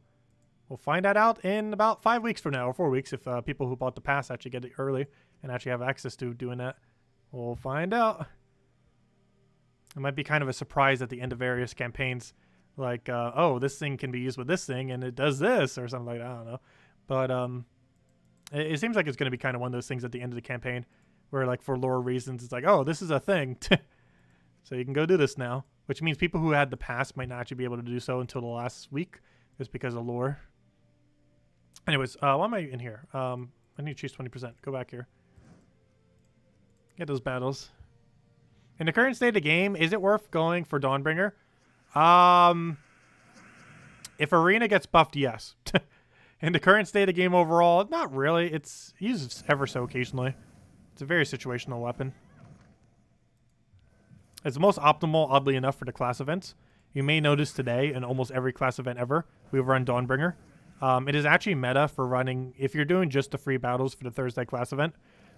We'll find that out in about 5 weeks from now, or 4 weeks, if people who bought the pass actually get it early and actually have access to doing that. We'll find out. It might be kind of a surprise at the end of various campaigns, like, oh, this thing can be used with this thing, and it does this, or something like that. I don't know. But it seems like it's going to be kind of one of those things at the end of the campaign, where, like, for lore reasons, it's like, oh, this is a thing. So you can go do this now, which means people who had the pass might not actually be able to do so until the last week, just because of lore. Anyways, why am I in here? I need to choose 20%. Go back here. Get those battles. In the current state of the game, is it worth going for Dawnbringer? If Arena gets buffed, yes. In the current state of the game overall, not really. It's used ever so occasionally. It's a very situational weapon. It's the most optimal, oddly enough, for the class events. You may notice today, in almost every class event ever, we've run Dawnbringer. It is actually meta for running, if you're doing just the free battles for the Thursday class event,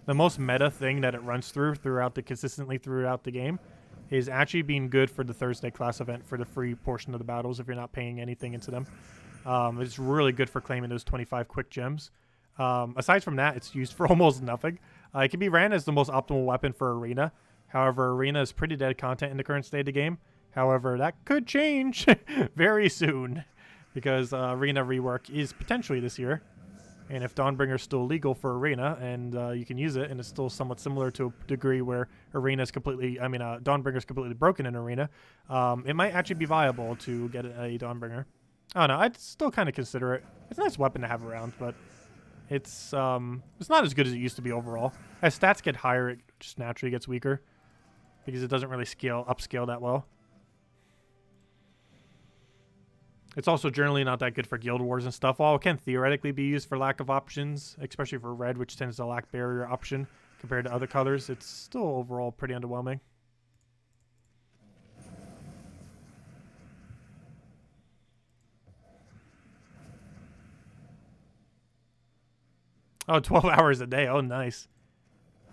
the most meta thing that it runs consistently throughout the game is actually being good for the Thursday class event for the free portion of the battles if you're not paying anything into them. It's really good for claiming those 25 quick gems. Aside from that, it's used for almost nothing. It can be ran as the most optimal weapon for Arena. However, Arena is pretty dead content in the current state of the game. However, that could change very soon because Arena rework is potentially this year. And if Dawnbringer is still legal for Arena and you can use it and it's still somewhat similar to a degree where Arena is Dawnbringer is completely broken in Arena, it might actually be viable to get a Dawnbringer. I don't know. I'd still kind of consider it. It's a nice weapon to have around, but it's not as good as it used to be overall. As stats get higher, it just naturally gets weaker because it doesn't really upscale that well. It's also generally not that good for guild wars and stuff. While it can theoretically be used for lack of options, especially for red, which tends to lack barrier option compared to other colors, it's still overall pretty underwhelming. Oh, 12 hours a day. Oh, nice.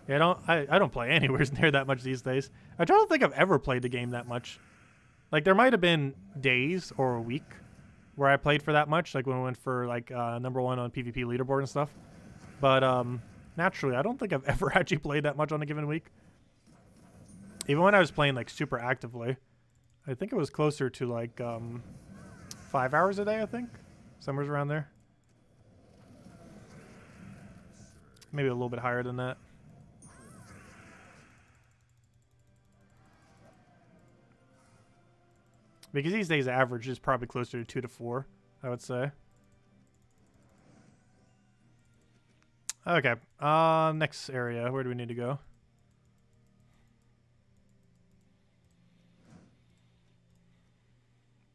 Yeah, I don't play anywhere near that much these days. I don't think I've ever played the game that much. Like, there might have been days or a week where I played for that much, like when we went for like #1 on PvP leaderboard and stuff. But naturally, I don't think I've ever actually played that much on a given week. Even when I was playing like super actively, I think it was closer to like 5 hours a day, I think. Somewhere around there. Maybe a little bit higher than that. Because these days average is probably closer to 2 to 4, I would say. Okay. Next area. Where do we need to go?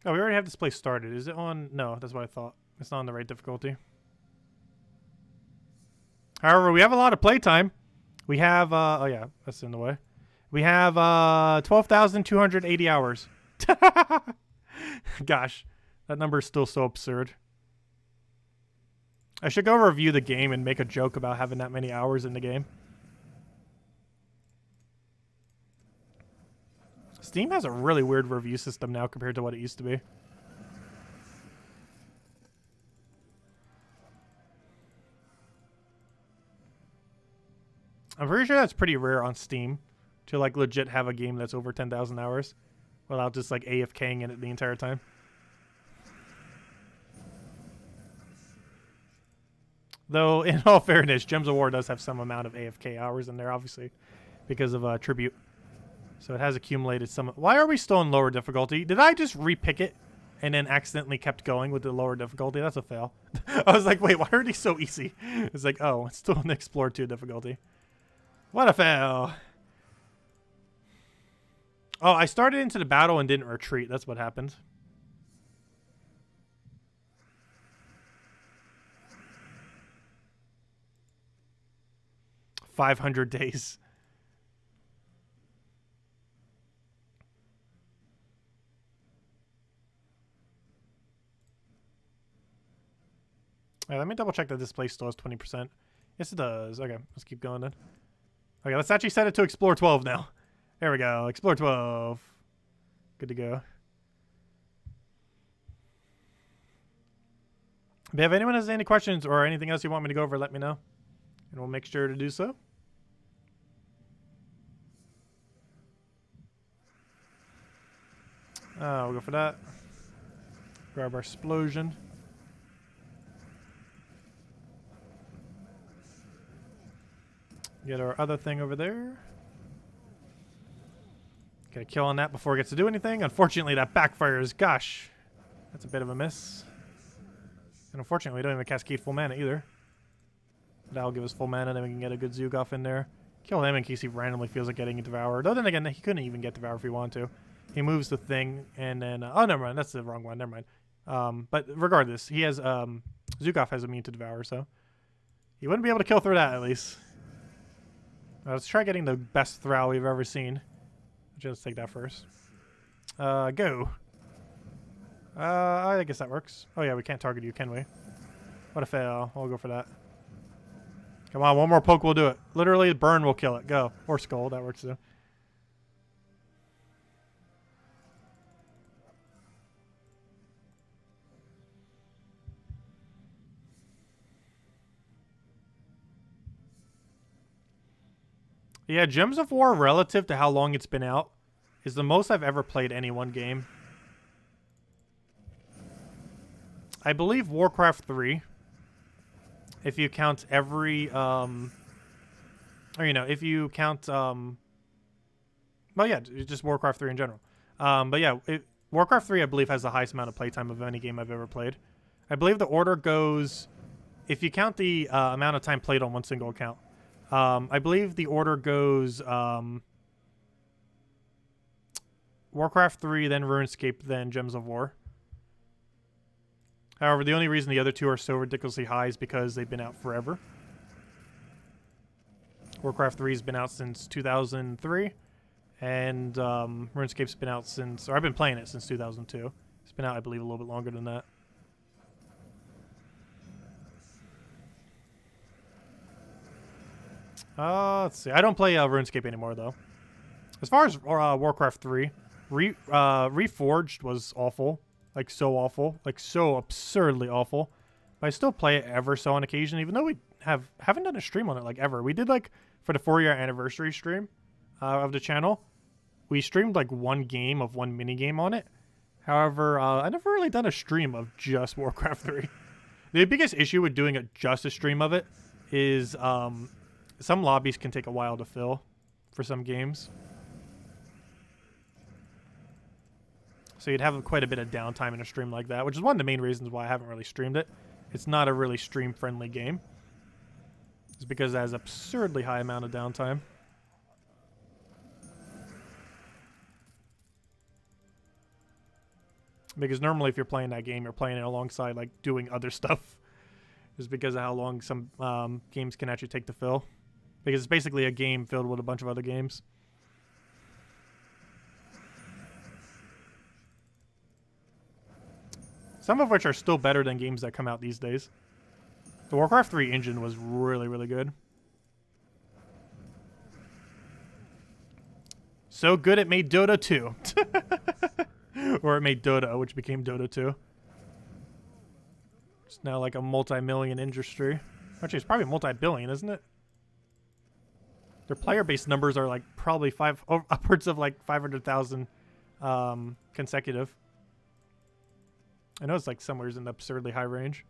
Oh, we already have this place started. Is it on? No, that's what I thought. It's not on the right difficulty. However, we have a lot of playtime. We have, oh yeah, that's in the way. We have 12,280 hours. Gosh, that number is still so absurd. I should go review the game and make a joke about having that many hours in the game. Steam has a really weird review system now compared to what it used to be. I'm pretty sure that's pretty rare on Steam to like legit have a game that's over 10,000 hours without just like AFKing in it the entire time. Though, in all fairness, Gems of War does have some amount of AFK hours in there, obviously, because of Tribute. So it has accumulated some. Why are we still in lower difficulty? Did I just repick it and then accidentally kept going with the lower difficulty? That's a fail. I was like, wait, why are these so easy? It's like, oh, it's still in Explore 2 difficulty. What a fail. Oh, I started into the battle and didn't retreat. That's what happened. $500 days. All right, let me double check that this place still has 20%. Yes, it does. Okay, let's keep going then. Okay, let's actually set it to Explore 12 now. There we go. Explore 12. Good to go. But if anyone has any questions or anything else you want me to go over, let me know. And we'll make sure to do so. We'll go for that. Grab our explosion. Get our other thing over there. Get a kill on that before it gets to do anything. Unfortunately, that backfires. Gosh, that's a bit of a miss. And unfortunately, we don't even cascade full mana either. That'll give us full mana, then we can get a good Zoogoff in there. Kill him in case he randomly feels like getting devoured. Though then again, he couldn't even get devoured if he wanted to. He moves the thing, and then... oh, never mind. That's the wrong one. Never mind. But regardless, he has... Zoogoff has immune to devour, so... he wouldn't be able to kill through that, at least. Let's try getting the best Throw we've ever seen. Let's take that first. Go. I guess that works. Oh, yeah, we can't target you, can we? What a fail. We'll go for that. Come on, one more poke will do it. Literally, burn will kill it. Go. Or skull. That works too. Yeah, Gems of War, relative to how long it's been out, is the most I've ever played any one game. I believe Warcraft 3, if you count every, or, you know, if you count, well, yeah, just Warcraft 3 in general. But yeah, Warcraft 3, I believe, has the highest amount of playtime of any game I've ever played. I believe the order goes, if you count the amount of time played on one single account, I believe the order goes Warcraft 3, then RuneScape, then Gems of War. However, the only reason the other two are so ridiculously high is because they've been out forever. Warcraft 3 has been out since 2003, and RuneScape's been out since, or I've been playing it since 2002. It's been out, I believe, a little bit longer than that. Let's see. I don't play RuneScape anymore, though. As far as Warcraft 3, Reforged was awful. Like, so awful. Like, so absurdly awful. But I still play it ever so on occasion, even though we haven't done a stream on it, like, ever. We did, like, for the 4-year anniversary stream of the channel, we streamed, like, one game of one mini-game on it. However, I never really done a stream of just Warcraft 3. The biggest issue with doing just a stream of it is... some lobbies can take a while to fill for some games. So you'd have quite a bit of downtime in a stream like that, which is one of the main reasons why I haven't really streamed it. It's not a really stream-friendly game. It's because it has an absurdly high amount of downtime. Because normally if you're playing that game, you're playing it alongside like doing other stuff. Just because of how long some games can actually take to fill. Because it's basically a game filled with a bunch of other games. Some of which are still better than games that come out these days. The Warcraft 3 engine was really, really good. So good it made Dota 2. Or it made Dota, which became Dota 2. It's now like a multi-million industry. Actually, it's probably multi-billion, isn't it? Their player-based numbers are like probably upwards of like 500,000 consecutive. I know it's like somewhere in the absurdly high range.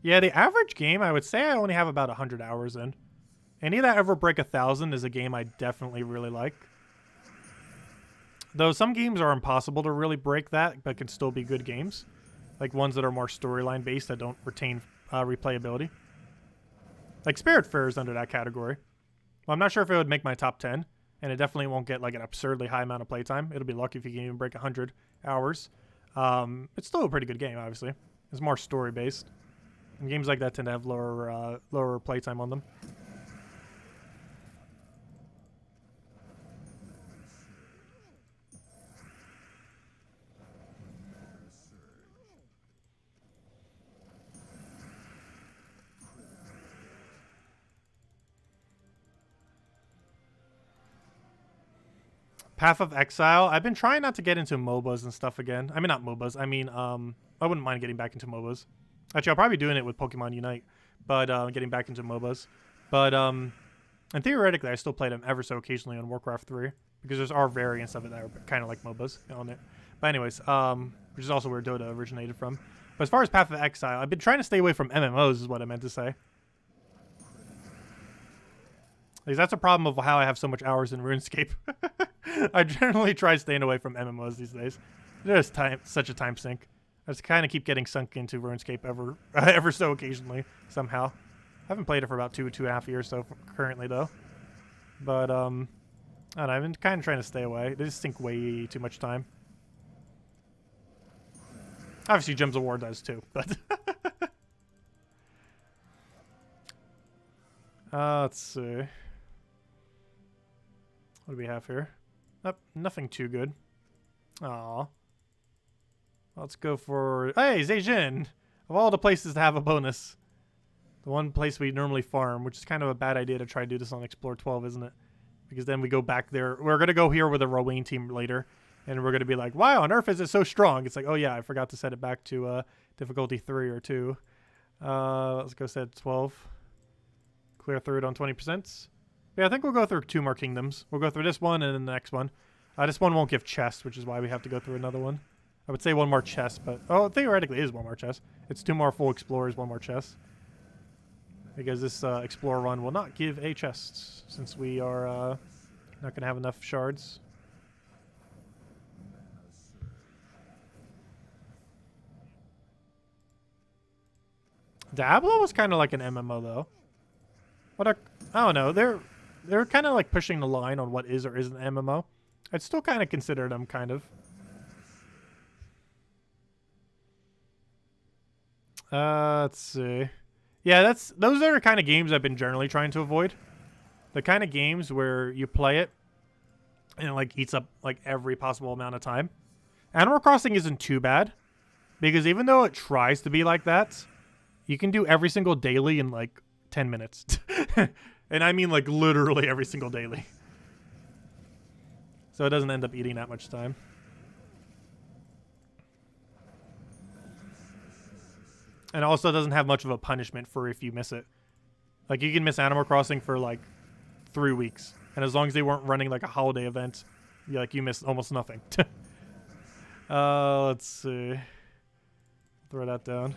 Yeah, the average game, I would say I only have about 100 hours in. Any that ever break 1,000 is a game I definitely really like. Though some games are impossible to really break that, but can still be good games. Like ones that are more storyline based that don't retain replayability. Like Spiritfarer is under that category. Well, I'm not sure if it would make my top 10, and it definitely won't get like an absurdly high amount of playtime. It'll be lucky if you can even break 100 hours. It's still a pretty good game, obviously. It's more story based. And games like that tend to have lower playtime on them. Path of Exile. I've been trying not to get into MOBAs and stuff again. I mean, not MOBAs. I mean, I wouldn't mind getting back into MOBAs. Actually, I'll probably be doing it with Pokemon Unite, but getting back into MOBAs. But and theoretically, I still play them ever so occasionally on Warcraft 3 because there's our variants of it that are kind of like MOBAs on it. But anyways, which is also where Dota originated from. But as far as Path of Exile, I've been trying to stay away from MMOs is what I meant to say. Because that's a problem of how I have so much hours in RuneScape. I generally try staying away from MMOs these days. They're just such a time sink. I just kind of keep getting sunk into RuneScape ever so occasionally somehow. I haven't played it for about 2.5 years so currently though. But I don't know, I've been kind of trying to stay away. They just sink way too much time. Obviously Gems of War does too, but let's see. What do we have here? Nope, nothing too good. Aw. Let's go for... Hey, Zhejian! Of all the places to have a bonus. The one place we normally farm, which is kind of a bad idea to try to do this on Explore 12, isn't it? Because then we go back there. We're going to go here with a Rowan team later. And we're going to be like, wow, on Earth is it so strong? It's like, oh yeah, I forgot to set it back to difficulty 3 or 2. Let's go set 12. Clear through it on 20%. Yeah, I think we'll go through 2 more kingdoms. We'll go through this one and then the next one. This one won't give chests, which is why we have to go through another one. I would say 1 more chest, but... Oh, theoretically it is 1 more chest. It's 2 more full explorers, 1 more chest. Because this explorer run will not give a chest, since we are not going to have enough shards. Diablo was kind of like an MMO, though. I don't know. They're kind of like pushing the line on what is or isn't an MMO. I'd still kind of consider them kind of. Let's see. Yeah, those are the kind of games I've been generally trying to avoid. The kind of games where you play it and it like eats up like every possible amount of time. Animal Crossing isn't too bad because even though it tries to be like that, you can do every single daily in like 10 minutes. And I mean like literally every single daily. So it doesn't end up eating that much time. And also doesn't have much of a punishment for if you miss it. Like you can miss Animal Crossing for like 3 weeks. And as long as they weren't running like a holiday event, you miss almost nothing. Let's see. Throw that down.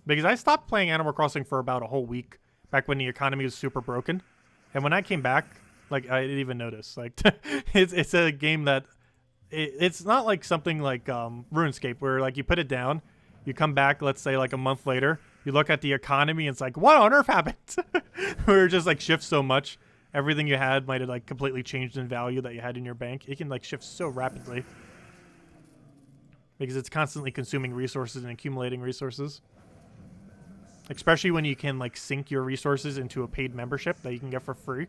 Because I stopped playing Animal Crossing for about a whole week back when the economy was super broken. And when I came back, like, I didn't even notice. Like, it's a game that... It's not like something like RuneScape where, like, you put it down, you come back, let's say, like, a month later, you look at the economy and it's like, what on earth happened? Where it just, like, shifts so much. Everything you had might have, like, completely changed in value that you had in your bank. It can, like, shift so rapidly. Because it's constantly consuming resources and accumulating resources. Especially when you can like sync your resources into a paid membership that you can get for free.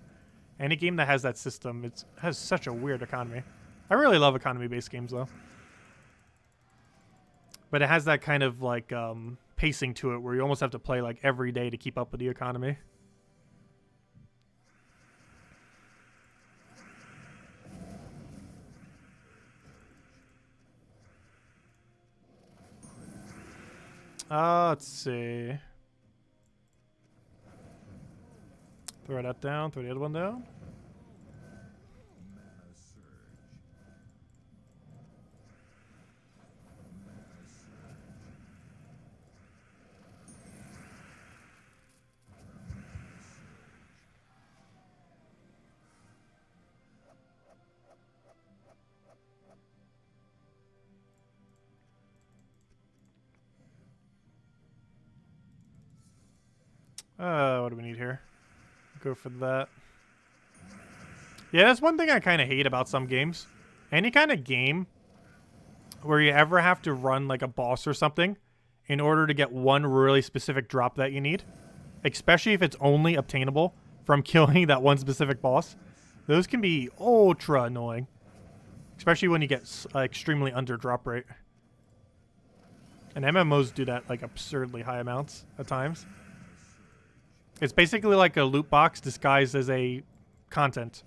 Any game that has that system, it has such a weird economy. I really love economy-based games though. But it has that kind of like pacing to it where you almost have to play like every day to keep up with the economy. Let's see. Throw that down. Throw the other one down. What do we need here? Go for that. Yeah, that's one thing I kind of hate about some games. Any kind of game where you ever have to run like a boss or something in order to get one really specific drop that you need, especially if it's only obtainable from killing that one specific boss. Those can be ultra annoying, especially when you get extremely under drop rate. And MMOs do that like absurdly high amounts at times. It's basically like a loot box disguised as a content.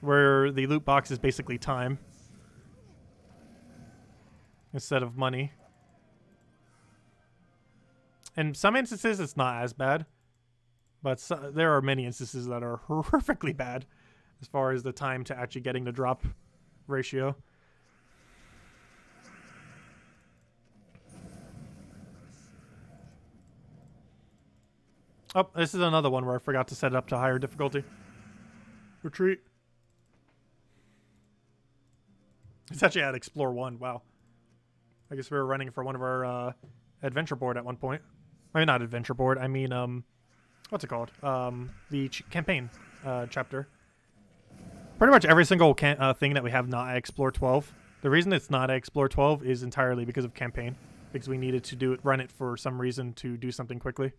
Where the loot box is basically time instead of money. In some instances, it's not as bad. But there are many instances that are horrifically bad as far as the time to actually getting the drop ratio. Oh, this is another one where I forgot to set it up to higher difficulty. Retreat. It's actually at Explore 1. Wow. I guess we were running for one of our adventure board at one point. I mean, not adventure board. I mean, what's it called? The campaign chapter. Pretty much every single thing that we have not at Explore 12. The reason it's not at Explore 12 is entirely because of campaign. Because we needed to run it for some reason to do something quickly.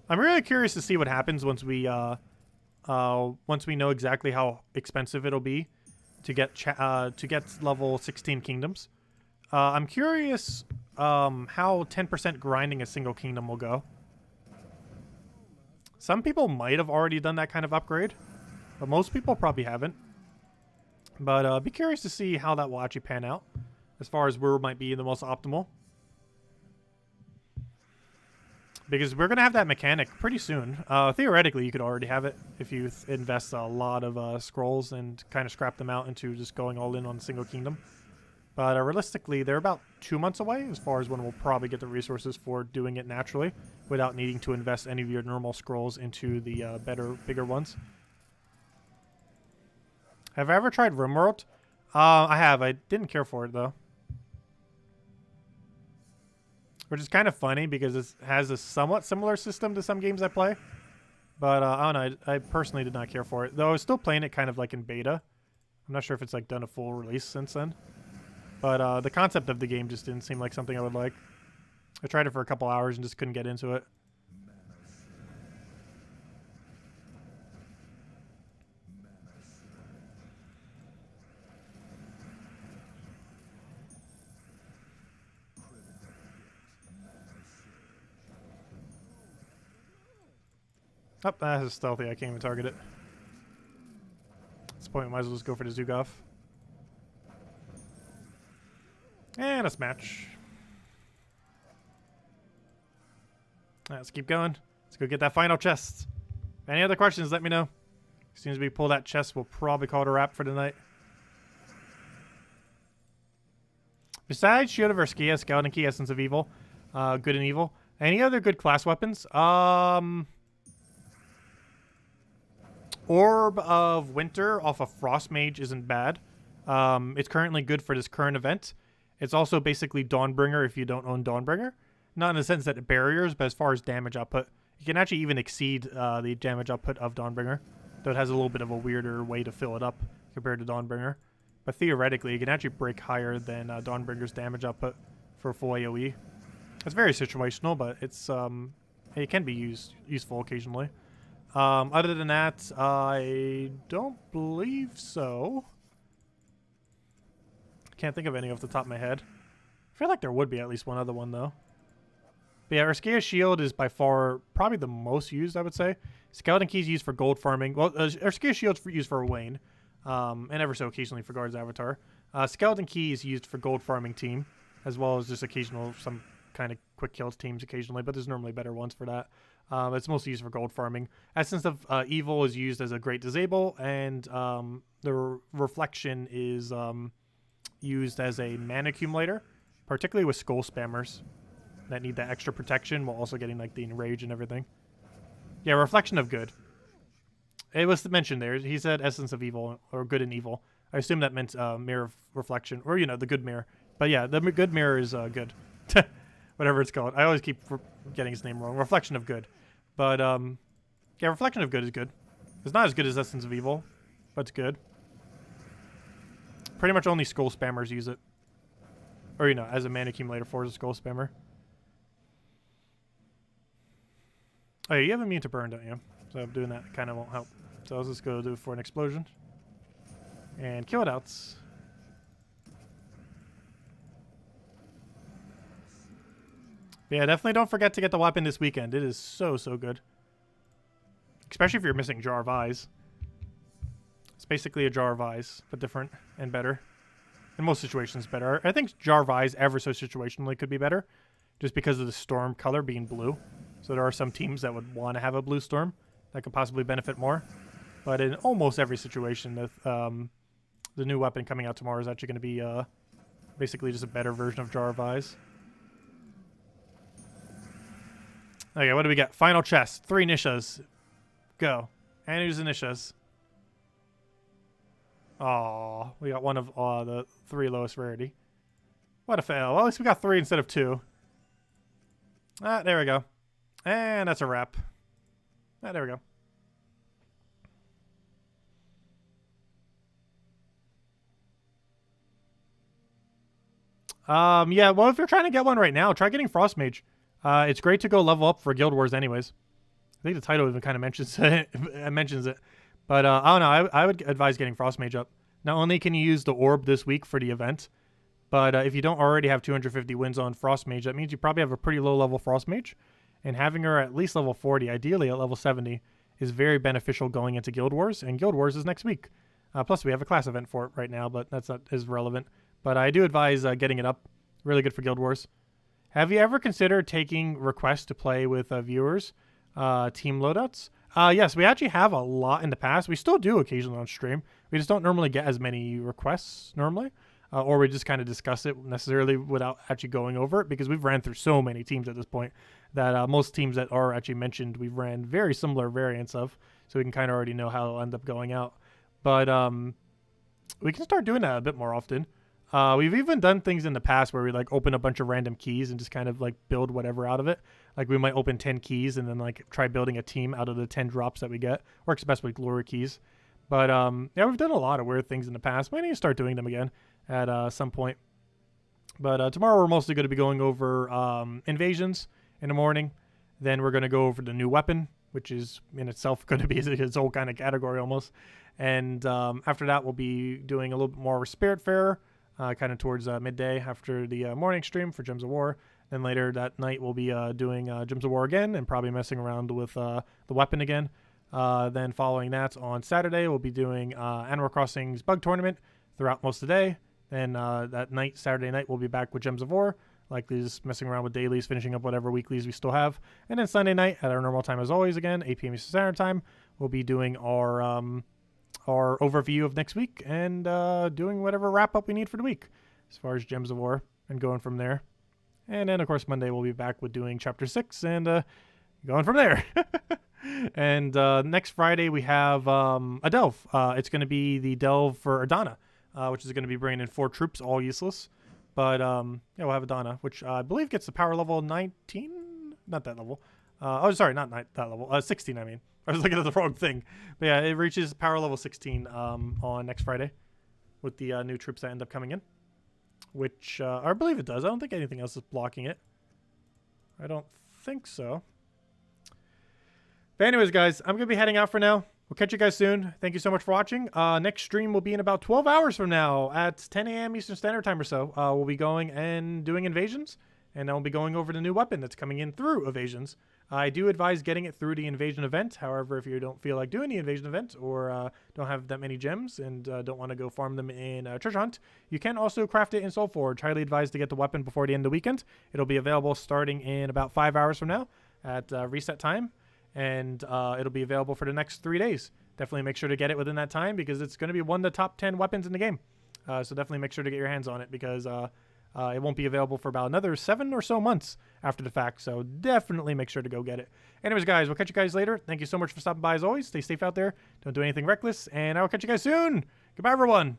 I'm really curious to see what happens once we know exactly how expensive it'll be to get level 16 kingdoms. I'm curious how 10% grinding a single kingdom will go. Some people might have already done that kind of upgrade, but most people probably haven't. But I'd be curious to see how that will actually pan out as far as where it might be the most optimal. Because we're going to have that mechanic pretty soon. Theoretically, you could already have it if you invest a lot of scrolls and kind of scrap them out into just going all in on a single kingdom. But realistically, they're about 2 months away as far as when we'll probably get the resources for doing it naturally without needing to invest any of your normal scrolls into the bigger ones. Have I ever tried RimWorld? I have. I didn't care for it, though. Which is kind of funny because it has a somewhat similar system to some games I play. But I don't know. I personally did not care for it. Though I was still playing it kind of like in beta. I'm not sure if it's like done a full release since then. But the concept of the game just didn't seem like something I would like. I tried it for a couple hours and just couldn't get into it. Oh, that is stealthy. I can't even target it. At this point, we might as well just go for the Zugov. And a smash. Right, let's keep going. Let's go get that final chest. Any other questions, let me know. As soon as we pull that chest, we'll probably call it a wrap for tonight. Besides Shield of Erskia, Scout and Key, Essence of Evil, Good and Evil, any other good class weapons? Orb of Winter off of Frostmage isn't bad. It's currently good for this current event. It's also basically Dawnbringer if you don't own Dawnbringer. Not in the sense that it barriers, but as far as damage output, you can actually even exceed the damage output of Dawnbringer. Though it has a little bit of a weirder way to fill it up compared to Dawnbringer. But theoretically, you can actually break higher than Dawnbringer's damage output for full AoE. It's very situational, but it's it can be useful occasionally. Other than that, I don't believe so. Can't think of any off the top of my head. I feel like there would be at least one other one, though. But yeah, Erskia Shield is by far probably the most used, I would say. Skeleton keys used for gold farming. Well, Arcea shields used for Wayne, and ever so occasionally for Guard's avatar. Skeleton keys used for gold farming team, as well as just occasional some kind of quick kills teams occasionally, but there's normally better ones for that. It's mostly used for gold farming. Essence of Evil is used as a great disable, and the Reflection is used as a mana accumulator, particularly with skull spammers that need that extra protection while also getting like the enrage and everything. Yeah, Reflection of Good. It was mentioned there. He said Essence of Evil, or Good and Evil. I assume that meant Mirror of Reflection, or, you know, the good mirror. But yeah, the good mirror is good. Whatever it's called. I always keep getting his name wrong. Reflection of Good. But, yeah, Reflection of Good is good. It's not as good as Essence of Evil, but it's good. Pretty much only skull spammers use it. Or, you know, as a mana accumulator for a skull spammer. Oh, yeah, you have immune to burn, don't you? So doing that kind of won't help. So let's just go do it for an explosion. And kill it out. Yeah, definitely don't forget to get the weapon this weekend. It is so, so good. Especially if you're missing Jar of Eyes. It's basically a Jar of Eyes, but different and better. In most situations, better. I think Jar of Eyes ever so situationally could be better, just because of the storm color being blue. So there are some teams that would want to have a blue storm that could possibly benefit more. But in almost every situation, the new weapon coming out tomorrow is actually going to be basically just a better version of Jar of Eyes. Okay, what do we got? Final chest. 3 Nishas. Go. And who's the Nishas? Aw, we got one of the 3 lowest rarity. What a fail. Well, at least we got 3 instead of 2. Ah, there we go. And that's a wrap. Ah, there we go. Yeah, well, if you're trying to get one right now, try getting Frostmage. It's great to go level up for Guild Wars anyways. I think the title even kind of mentions it. But I don't know. I would advise getting Frostmage up. Not only can you use the orb this week for the event, but if you don't already have 250 wins on Frostmage, that means you probably have a pretty low level Frostmage. And having her at least level 40, ideally at level 70, is very beneficial going into Guild Wars. And Guild Wars is next week. Plus, we have a class event for it right now, but that's not as relevant. But I do advise getting it up. Really good for Guild Wars. Have you ever considered taking requests to play with viewers, team loadouts? Yes, we actually have a lot in the past. We still do occasionally on stream. We just don't normally get as many requests normally. Or we just kind of discuss it necessarily without actually going over it, because we've ran through so many teams at this point that most teams that are actually mentioned, we've ran very similar variants of, so we can kind of already know how it'll end up going out. But we can start doing that a bit more often. We've even done things in the past where we like open a bunch of random keys and just kind of like build whatever out of it. Like we might open 10 keys and then like try building a team out of the 10 drops that we get. Works best with glory keys. But yeah, we've done a lot of weird things in the past. We need to start doing them again at some point. But tomorrow we're mostly going to be going over invasions in the morning. Then we're going to go over the new weapon, which is in itself going to be its whole kind of category almost. And after that, we'll be doing a little bit more Spiritfarer. Kind of towards midday after the morning stream for Gems of War. Then later that night we'll be doing Gems of War again and probably messing around with the weapon again. Then following that on Saturday we'll be doing Animal Crossing's Bug Tournament throughout most of the day. Then that night, Saturday night, we'll be back with Gems of War, likely just messing around with dailies, finishing up whatever weeklies we still have. And then Sunday night at our normal time as always again, 8 p.m. Eastern Standard Time, we'll be doing our overview of next week and doing whatever wrap-up we need for the week as far as Gems of War and going from there. And then, of course, Monday we'll be back with doing Chapter 6 and going from there. And next Friday we have a delve. It's going to be the delve for Adana, which is going to be bringing in 4 troops, all useless. But yeah, we'll have Adana, which I believe gets the power level 19? Not that level. Oh, sorry, not that level. 16, I mean. I was looking at the wrong thing. But yeah, it reaches power level 16 on next Friday with the new troops that end up coming in. Which, I believe it does. I don't think anything else is blocking it. I don't think so. But anyways, guys, I'm going to be heading out for now. We'll catch you guys soon. Thank you so much for watching. Next stream will be in about 12 hours from now at 10 a.m. Eastern Standard Time or so. We'll be going and doing invasions. And then we'll be going over the new weapon that's coming in through evasions. I do advise getting it through the invasion event. However, if you don't feel like doing the invasion event or don't have that many gems and don't want to go farm them in treasure hunt, you can also craft it in Soulforge. Highly advised to get the weapon before the end of the weekend. It'll be available starting in about 5 hours from now at reset time, and it'll be available for the next 3 days. Definitely make sure to get it within that time because it's going to be one of the top 10 weapons in the game. So definitely make sure to get your hands on it because it won't be available for about another 7 or so months after the fact. So definitely make sure to go get it. Anyways, guys, we'll catch you guys later. Thank you so much for stopping by as always. Stay safe out there. Don't do anything reckless. And I will catch you guys soon. Goodbye, everyone.